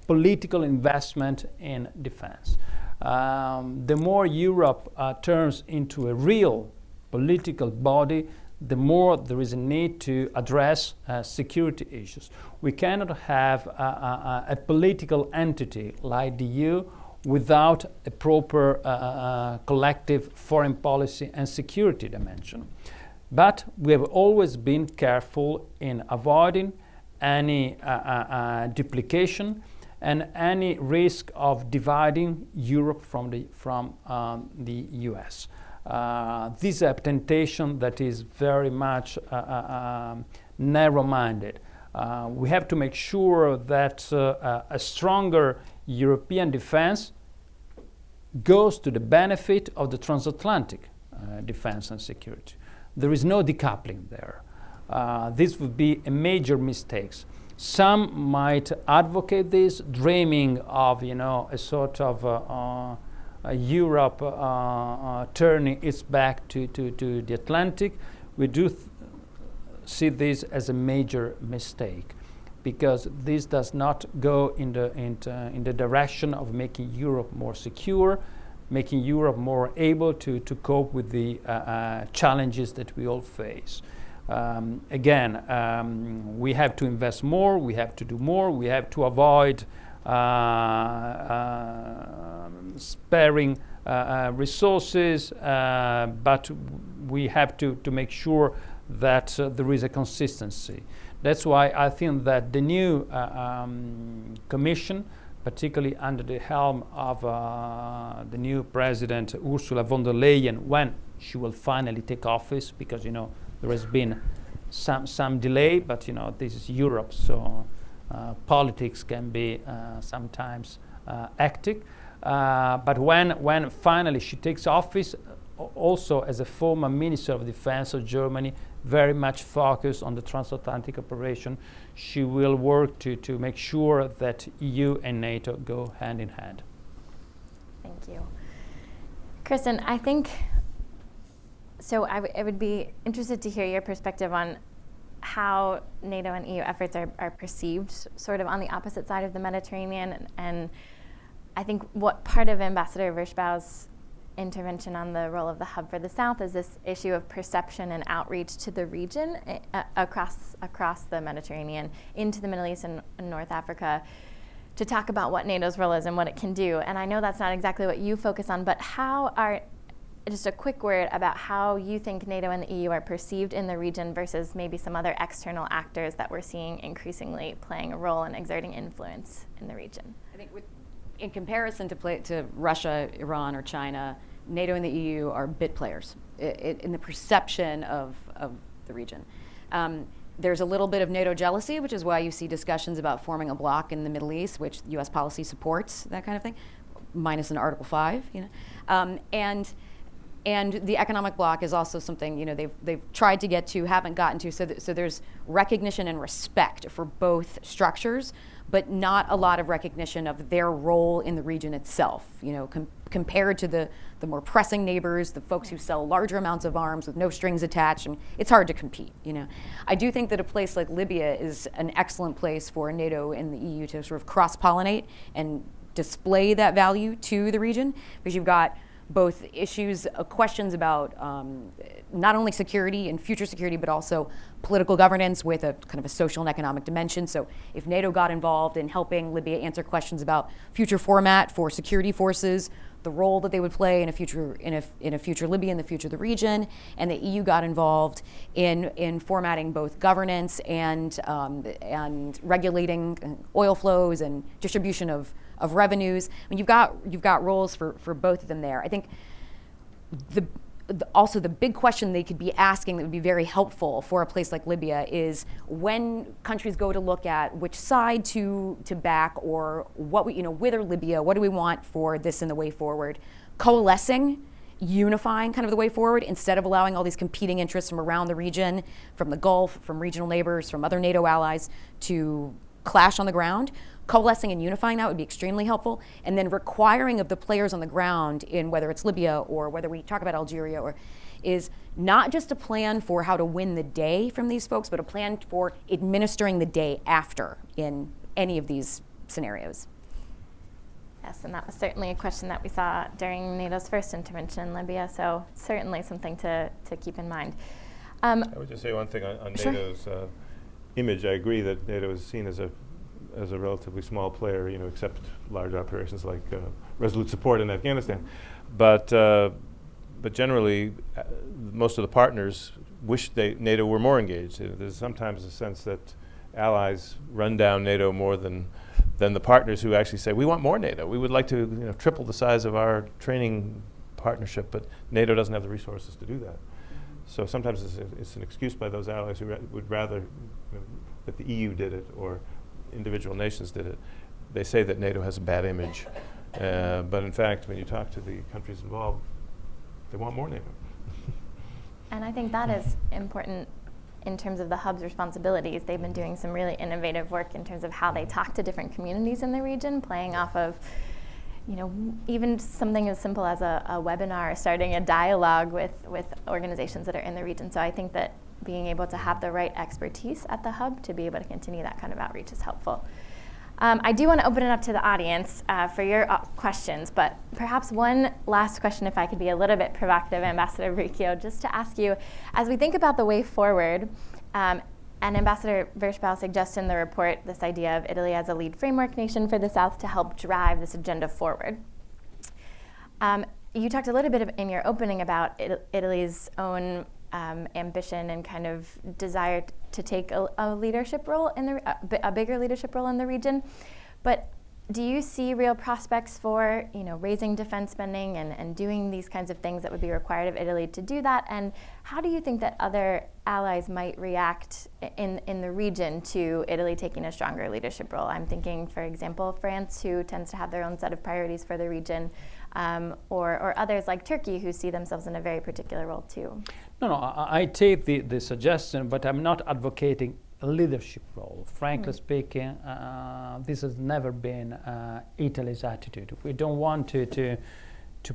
political investment in defense. The more Europe turns into a real political body, the more there is a need to address security issues. We cannot have a political entity like the EU without a proper collective foreign policy and security dimension. But we have always been careful in avoiding any duplication and any risk of dividing Europe from the US. This is a temptation that is very much narrow-minded. We have to make sure that a stronger European defense goes to the benefit of the transatlantic defense and security. there is no decoupling there. This would be a major mistake. Some might advocate this, dreaming of a sort of Europe turning its back to the Atlantic. We do see this as a major mistake, because this does not go in the direction of making Europe more secure, making Europe more able to cope with the challenges that we all face. Again, we have to invest more, we have to do more, we have to avoid sparing resources, but we have to make sure that there is a consistency. That's why I think that the new Commission, particularly under the helm of the new President Ursula von der Leyen, when she will finally take office, because there has been some delay, but this is Europe, so politics can be sometimes hectic. But when finally she takes office, also as a former Minister of Defense of Germany, very much focused on the transatlantic operation, she will work to make sure that EU and NATO go hand in hand. Thank you. Kristen, I think, so I would be interested to hear your perspective on how NATO and EU efforts are perceived sort of on the opposite side of the Mediterranean. And I think what part of Ambassador Vershbau's intervention on the role of the hub for the South is this issue of perception and outreach to the region across the Mediterranean, into the Middle East and North Africa, to talk about what NATO's role is and what it can do. And I know that's not exactly what you focus on, but just a quick word about how you think NATO and the EU are perceived in the region versus maybe some other external actors that we're seeing increasingly playing a role in exerting influence in the region. I think in comparison to Russia, Iran, or China, NATO and the EU are bit players in the perception of the region. There's a little bit of NATO jealousy, which is why you see discussions about forming a bloc in the Middle East, which US policy supports, that kind of thing, minus in Article 5, and the economic bloc is also something they've tried to get to, haven't gotten to. So there's recognition and respect for both structures, but not a lot of recognition of their role in the region itself. Compared to the more pressing neighbors, the folks who sell larger amounts of arms with no strings attached, it's hard to compete. I do think that a place like Libya is an excellent place for NATO and the EU to sort of cross-pollinate and display that value to the region, because you've got both issues, questions about not only security and future security, but also political governance with a kind of a social and economic dimension. So if NATO got involved in helping Libya answer questions about future format for security forces, the role that they would play in a future Libya, in the future of the region, and the EU got involved in formatting both governance and regulating oil flows and distribution of revenues. You've got roles for both of them there. I think also the big question they could be asking that would be very helpful for a place like Libya is, when countries go to look at which side to back, or what with or Libya, what do we want for this in the way forward, coalescing, unifying kind of the way forward, instead of allowing all these competing interests from around the region, from the Gulf, from regional neighbors, from other NATO allies to clash on the ground. Coalescing and unifying that would be extremely helpful, and then requiring of the players on the ground, in whether it's Libya or whether we talk about Algeria, is not just a plan for how to win the day from these folks, but a plan for administering the day after in any of these scenarios. Yes, and that was certainly a question that we saw during NATO's first intervention in Libya, so certainly something to keep in mind. I would just say one thing on Sure. NATO's image. I agree that NATO is seen as a relatively small player, except large operations like Resolute Support in Afghanistan. But generally, most of the partners wish NATO were more engaged. There's sometimes a sense that allies run down NATO more than the partners who actually say, we want more NATO. We would like to triple the size of our training partnership, but NATO doesn't have the resources to do that. So sometimes it's an excuse by those allies who would rather that the EU did it or individual nations did it. They say that NATO has a bad image, but in fact, when you talk to the countries involved, they want more NATO. And I think that is important in terms of the hub's responsibilities. They've been doing some really innovative work in terms of how they talk to different communities in the region, playing off of, even something as simple as a webinar, starting a dialogue with organizations that are in the region. So I think that being able to have the right expertise at the hub to be able to continue that kind of outreach is helpful. I do want to open it up to the audience for your questions, but perhaps one last question, if I could be a little bit provocative, Ambassador Riccio, just to ask you, as we think about the way forward, and Ambassador Vershbow suggests in the report this idea of Italy as a lead framework nation for the South to help drive this agenda forward. You talked a little bit in your opening about Italy's own ambition and kind of desire to take a leadership role in a bigger leadership role in the region, but do you see real prospects for raising defense spending and doing these kinds of things that would be required of Italy to do that? And how do you think that other allies might react in the region to Italy taking a stronger leadership role? I'm thinking, for example, France, who tends to have their own set of priorities for the region, or others like Turkey, who see themselves in a very particular role too. No, I take the suggestion, but I'm not advocating a leadership role. Frankly speaking, this has never been Italy's attitude. We don't want to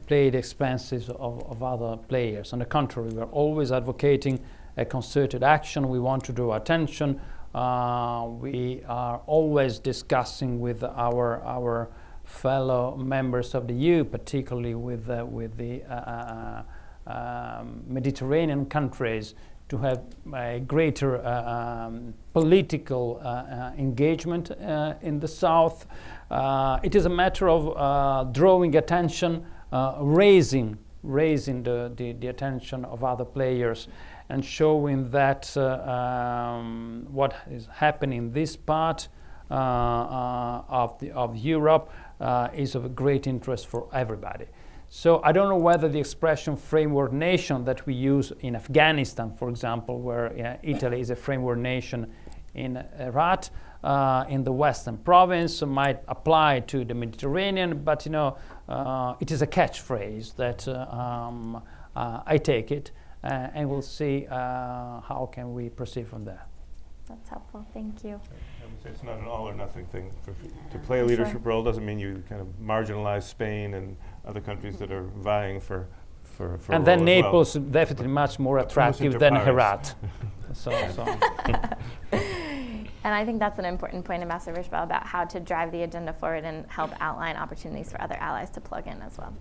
play the expenses of other players. On the contrary, we're always advocating a concerted action. We want to draw attention. We are always discussing with our fellow members of the EU, particularly with the Mediterranean countries, to have a greater political engagement in the South. It is a matter of drawing attention, raising the attention of other players, and showing that what is happening in this part of Europe is of a great interest for everybody. So I don't know whether the expression framework nation that we use in Afghanistan, for example, where Italy is a framework nation in Herat, in the Western province, might apply to the Mediterranean, but it is a catchphrase that I take it, and we'll see how can we proceed from there. That's helpful, thank you. I would say it's not an all or nothing thing. To play a leadership role doesn't mean you kind of marginalize Spain and other countries that are vying for and a then role Naples as is definitely much more attractive than Herat. so. And I think that's an important point, Ambassador Vershbow, about how to drive the agenda forward and help outline opportunities for other allies to plug in as well.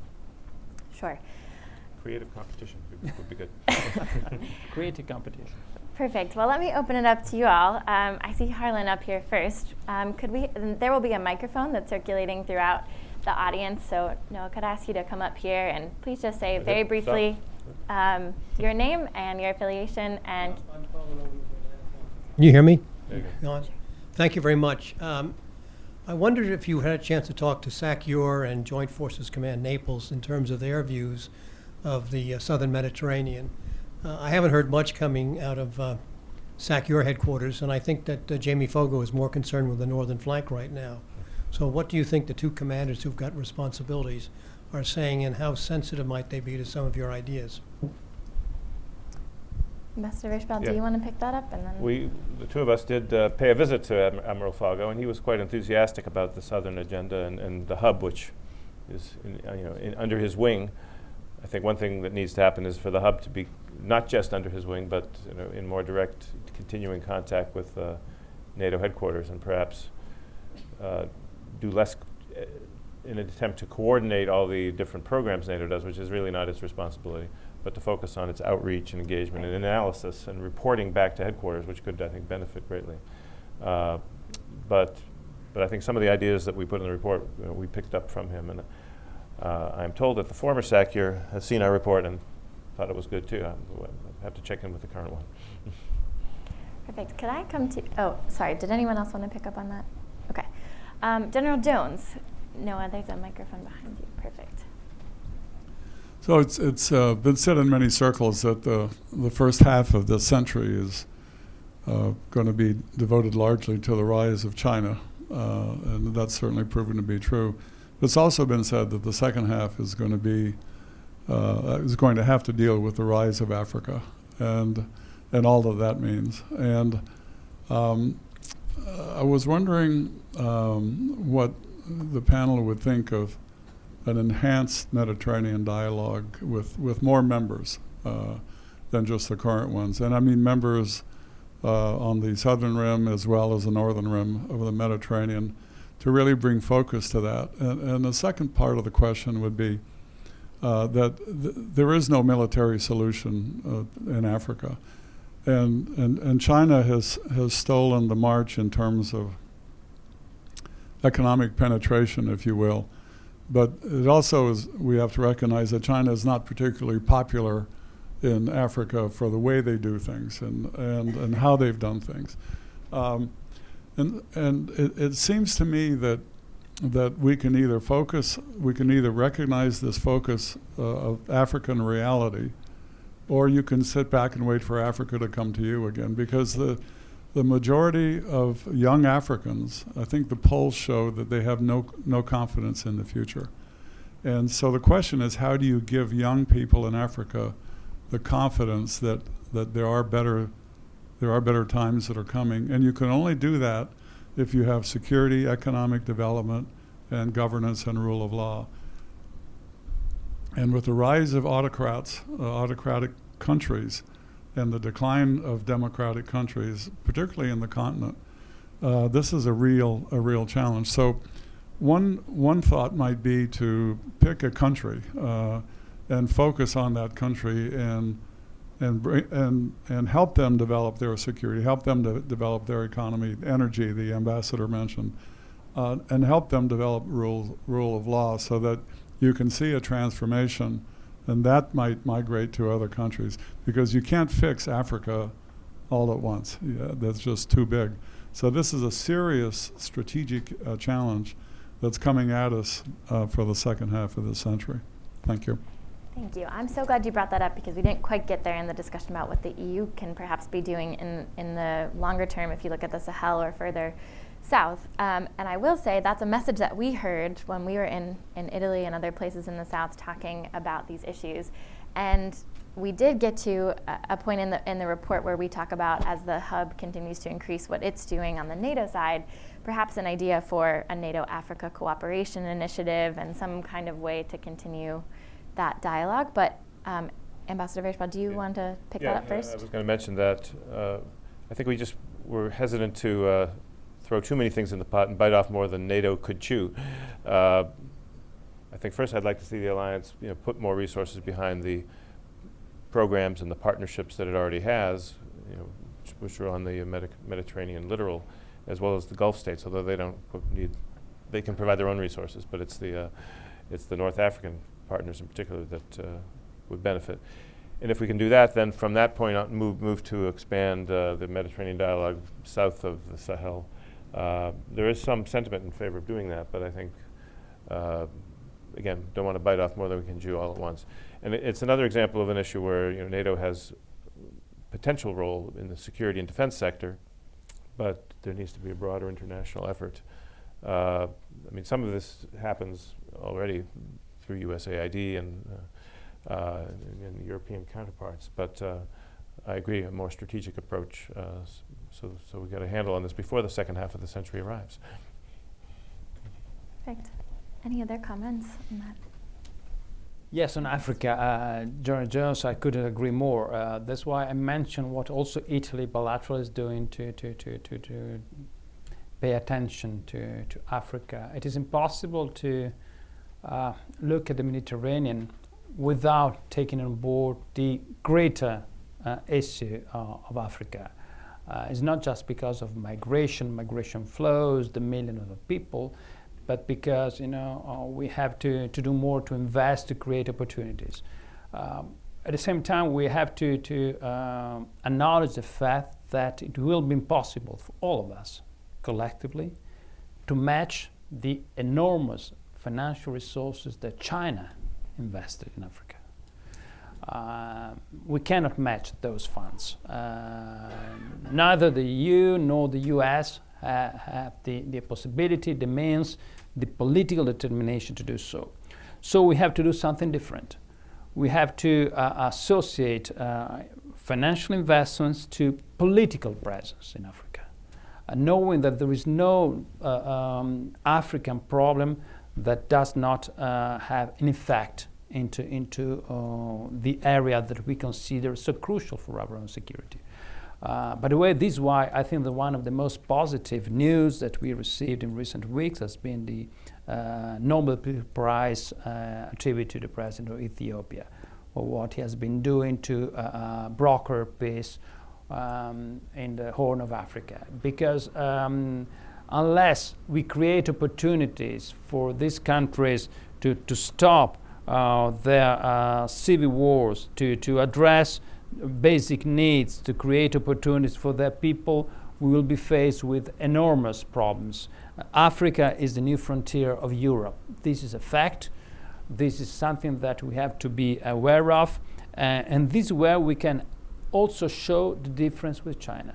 Sure. Creative competition would be good. Creative competition. Perfect. Well, let me open it up to you all. I see Harlan up here first. There will be a microphone that's circulating throughout the audience. So, Noah, could I ask you to come up here and please just say very briefly your name and your affiliation and. Can you hear me? There you go. Thank you very much. I wondered if you had a chance to talk to SACEUR and Joint Forces Command Naples in terms of their views of the southern Mediterranean. I haven't heard much coming out of SACEUR headquarters, and I think that Jamie Fogo is more concerned with the northern flank right now. So what do you think the two commanders who've got responsibilities are saying, and how sensitive might they be to some of your ideas? Ambassador Vershbow, Yeah. do you want to pick that up? And then The two of us did pay a visit to Admiral Fogo, and he was quite enthusiastic about the southern agenda and the hub, which is under his wing. I think one thing that needs to happen is for the hub to be not just under his wing, but in more direct, continuing contact with NATO headquarters, and perhaps do less in an attempt to coordinate all the different programs NATO does, which is really not its responsibility, but to focus on its outreach and engagement and analysis and reporting back to headquarters, which could, I think, benefit greatly. But I think some of the ideas that we put in the report, we picked up from him, and I'm told that the former SACEUR has seen our report and thought it was good too. I have to check in with the current one. perfect. Could I come to? Oh, sorry. Did anyone else want to pick up on that? Okay. General Jones. Noah, there's a microphone behind you. Perfect. So it's been said in many circles that the first half of this century is going to be devoted largely to the rise of China, and that's certainly proven to be true. It's also been said that the second half is going to have to deal with the rise of Africa, and all that means. And I was wondering what the panel would think of an enhanced Mediterranean dialogue with more members than just the current ones. And I mean members on the southern rim as well as the northern rim of the Mediterranean, to really bring focus to that. And the second part of the question would be that there is no military solution in Africa. And China has stolen the march in terms of economic penetration, if you will. But it also is, we have to recognize that China is not particularly popular in Africa for the way they do things and how they've done things. And it seems to me that we can either recognize this focus of African reality, or you can sit back and wait for Africa to come to you again, because the majority of young Africans, I think the polls show that they have no confidence in the future. And so the question is, how do you give young people in Africa the confidence that there are better times that are coming? And you can only do that if you have security, economic development, and governance and rule of law. And with the rise of autocratic countries, and the decline of democratic countries, particularly in the continent, this is a real challenge. So one thought might be to pick a country and focus on that country and help them develop their security, help them to develop their economy, energy, the ambassador mentioned, and help them develop rule of law, so that you can see a transformation, and that might migrate to other countries, because you can't fix Africa all at once. That's just too big. So this is a serious strategic challenge that's coming at us for the second half of this century. Thank you. Thank you. I'm so glad you brought that up, because we didn't quite get there in the discussion about what the EU can perhaps be doing in the longer term if you look at the Sahel or further south. And I will say that's a message that we heard when we were in Italy and other places in the south talking about these issues. And we did get to a point in the report where we talk about, as the hub continues to increase what it's doing on the NATO side, perhaps an idea for a NATO-Africa cooperation initiative and some kind of way to continue that dialogue. But Ambassador Vershbow, do you want to pick that up first? I was going to mention that I think we just were hesitant to throw too many things in the pot and bite off more than NATO could chew. I think first I'd like to see the alliance put more resources behind the programs and the partnerships that it already has, which are on the Mediterranean littoral, as well as the Gulf states, although they can provide their own resources, but it's the North African partners in particular that would benefit. And if we can do that, then from that point on, move to expand the Mediterranean dialogue south of the Sahel. There is some sentiment in favor of doing that, but I think, again, don't want to bite off more than we can chew all at once. And it's another example of an issue where NATO has potential role in the security and defense sector, but there needs to be a broader international effort. I mean, some of this happens already through USAID and European counterparts, but I agree, a more strategic approach. So we got a handle on this before the second half of the century arrives. Perfect. Any other comments on that? Yes, on Africa, General Jones, I couldn't agree more. That's why I mentioned what also Italy bilateral is doing to pay attention to Africa. It is impossible to look at the Mediterranean without taking on board the greater issue of Africa. It's not just because of migration flows, the millions of people, but because we have to do more to invest to create opportunities. At the same time, we have to acknowledge the fact that it will be impossible for all of us collectively to match the enormous financial resources that China invested in Africa. We cannot match those funds. Neither the EU nor the US have the possibility, the means, the political determination to do so. So we have to do something different. We have to associate financial investments to political presence in Africa, knowing that there is no African problem that does not have an effect into the area that we consider so crucial for our own security. By the way, this is why I think that one of the most positive news that we received in recent weeks has been the Nobel Peace Prize attributed to the President of Ethiopia, for what he has been doing to broker peace in the Horn of Africa. Because unless we create opportunities for these countries to stop their civil wars, to address basic needs, to create opportunities for their people, we will be faced with enormous problems. Africa is the new frontier of Europe. This is a fact. This is something that we have to be aware of, and this is where we can also show the difference with China.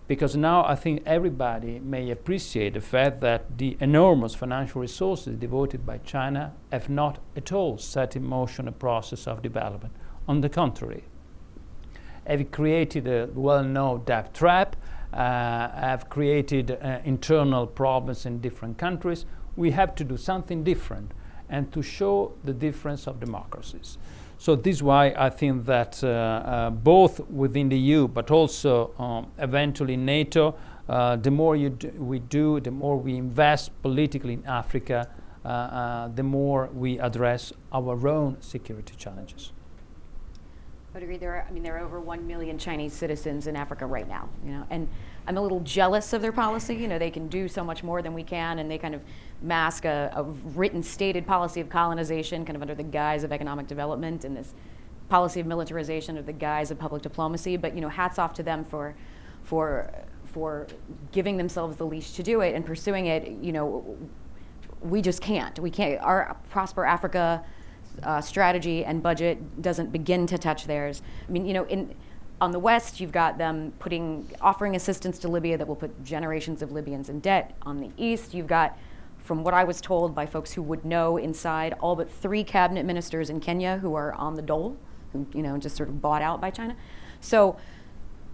Because now I think everybody may appreciate the fact that the enormous financial resources devoted by China have not at all set in motion a process of development. On the contrary, have created a well-known debt trap, have created internal problems in different countries. We have to do something different and to show the difference of democracies. So this is why I think that both within the EU, but also eventually NATO, the more we do, the more we invest politically in Africa, the more we address our own security challenges. I would agree. There are over 1 million Chinese citizens in Africa right now, and I'm a little jealous of their policy. They can do so much more than we can, and they kind of mask a written, stated policy of colonization kind of under the guise of economic development, and this policy of militarization under the guise of public diplomacy. But hats off to them for giving themselves the leash to do it and pursuing it. We just can't. We can't. Our Prosper Africa strategy and budget doesn't begin to touch theirs. On the West, you've got them offering assistance to Libya that will put generations of Libyans in debt. On the East, you've got, from what I was told by folks who would know inside, all but 3 cabinet ministers in Kenya who are on the dole, who just sort of bought out by China. So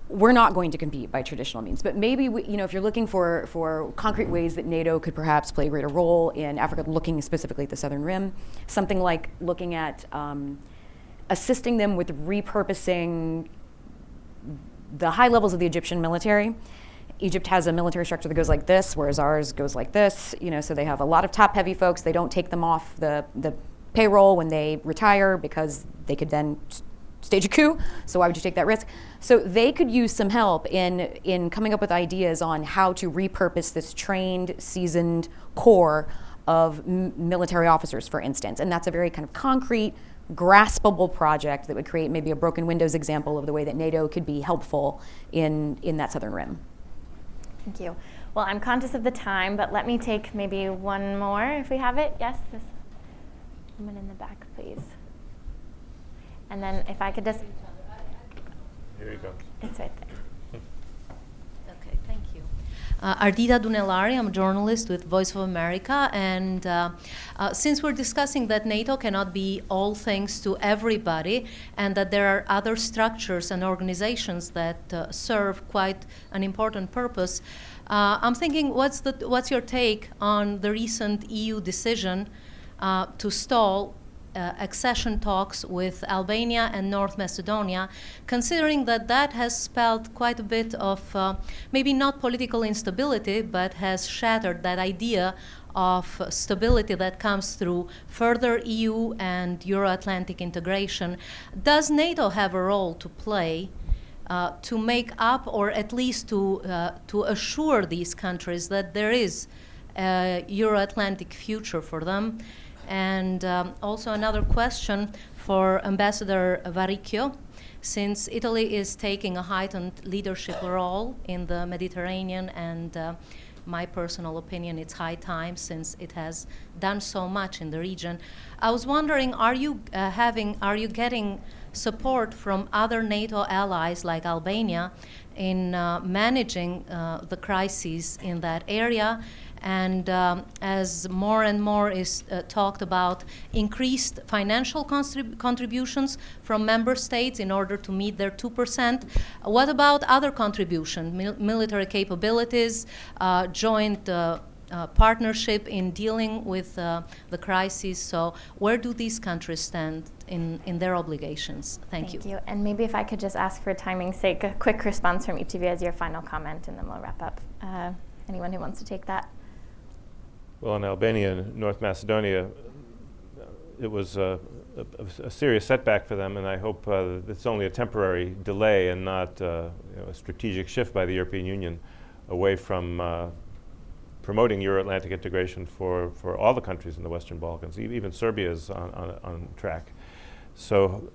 we're not going to compete by traditional means. But maybe if you're looking for concrete ways that NATO could perhaps play a greater role in Africa, looking specifically at the Southern Rim, something like looking at assisting them with repurposing the high levels of the Egyptian military. Egypt has a military structure that goes like this, whereas ours goes like this. So they have a lot of top-heavy folks. They don't take them off the payroll when they retire because they could then stage a coup. So why would you take that risk? So they could use some help in coming up with ideas on how to repurpose this trained, seasoned core of military officers, for instance. And that's a very kind of concrete, graspable project that would create maybe a broken windows example of the way that NATO could be helpful in that Southern Rim. Thank you. Well, I'm conscious of the time, but let me take maybe one more if we have it. Yes, this woman in the back, please. And then if I could just... Here you go. It's right there. Okay, thank you. Ardita Dunellari, I'm a journalist with Voice of America, and since we're discussing that NATO cannot be all things to everybody, and that there are other structures and organizations that serve quite an important purpose, I'm thinking, what's your take on the recent EU decision to stall accession talks with Albania and North Macedonia, considering that has spelled quite a bit of maybe not political instability, but has shattered that idea of stability that comes through further EU and Euro-Atlantic integration. Does NATO have a role to play to make up, or at least to assure these countries that there is a Euro-Atlantic future for them? And also another question for Ambassador Varricchio. Since Italy is taking a heightened leadership role in the Mediterranean, and my personal opinion, it's high time since it has done so much in the region. I was wondering, are you getting support from other NATO allies like Albania in managing the crises in that area? And as more and more is talked about increased financial contributions from member states in order to meet their 2%, what about other contributions, military capabilities, joint partnership in dealing with the crisis? So where do these countries stand in their obligations? Thank you. And maybe if I could just ask for timing's sake, a quick response from each of you as your final comment, and then we'll wrap up. Anyone who wants to take that? Well, in Albania and North Macedonia, it was a serious setback for them, and I hope it's only a temporary delay and not a strategic shift by the European Union away from promoting Euro-Atlantic integration for all the countries in the Western Balkans. Even Serbia is on track. So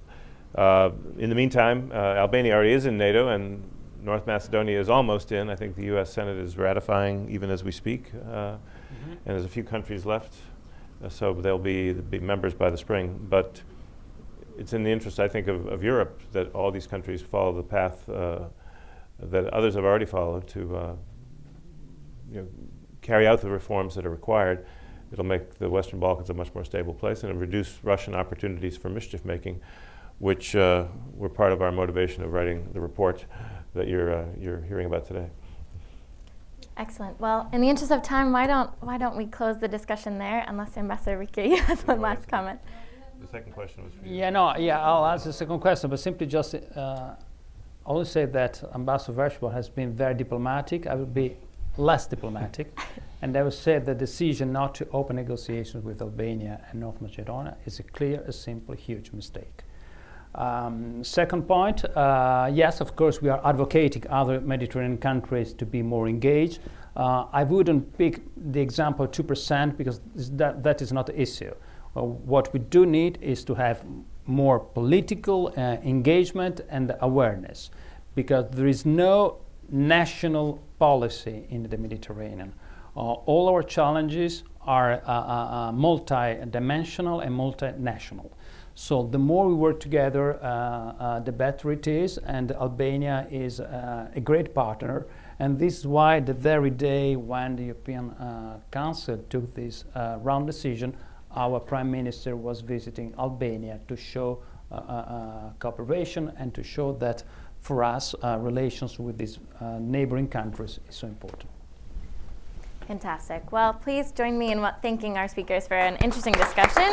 in the meantime, Albania already is in NATO, and North Macedonia is almost in. I think the U.S. Senate is ratifying even as we speak, and there's a few countries left, so they'll be members by the spring. But it's in the interest, I think, of Europe that all these countries follow the path that others have already followed to carry out the reforms that are required. It'll make the Western Balkans a much more stable place, and it'll reduce Russian opportunities for mischief making, which were part of our motivation of writing the report that you're hearing about today. Excellent. Well, in the interest of time, why don't we close the discussion there, unless Ambassador Ricky has one last comment. The second question was for you. I'll answer the second question, but simply just only say that Ambassador Vershbow has been very diplomatic. I will be less diplomatic, and I would say the decision not to open negotiations with Albania and North Macedonia is a clear, a simple, huge mistake. Second point, yes, of course, we are advocating other Mediterranean countries to be more engaged. I wouldn't pick the example of 2% because that is not the issue. What we do need is to have more political engagement and awareness, because there is no national policy in the Mediterranean. All our challenges are multi-dimensional and multinational. So the more we work together, the better it is, and Albania is a great partner. And this is why the very day when the European Council took this round decision, our Prime Minister was visiting Albania to show cooperation and to show that for us, relations with these neighboring countries is so important. Fantastic. Well, please join me in thanking our speakers for an interesting discussion.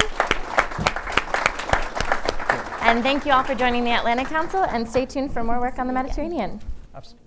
And thank you all for joining the Atlantic Council, and stay tuned for more work on the Mediterranean. Absolutely.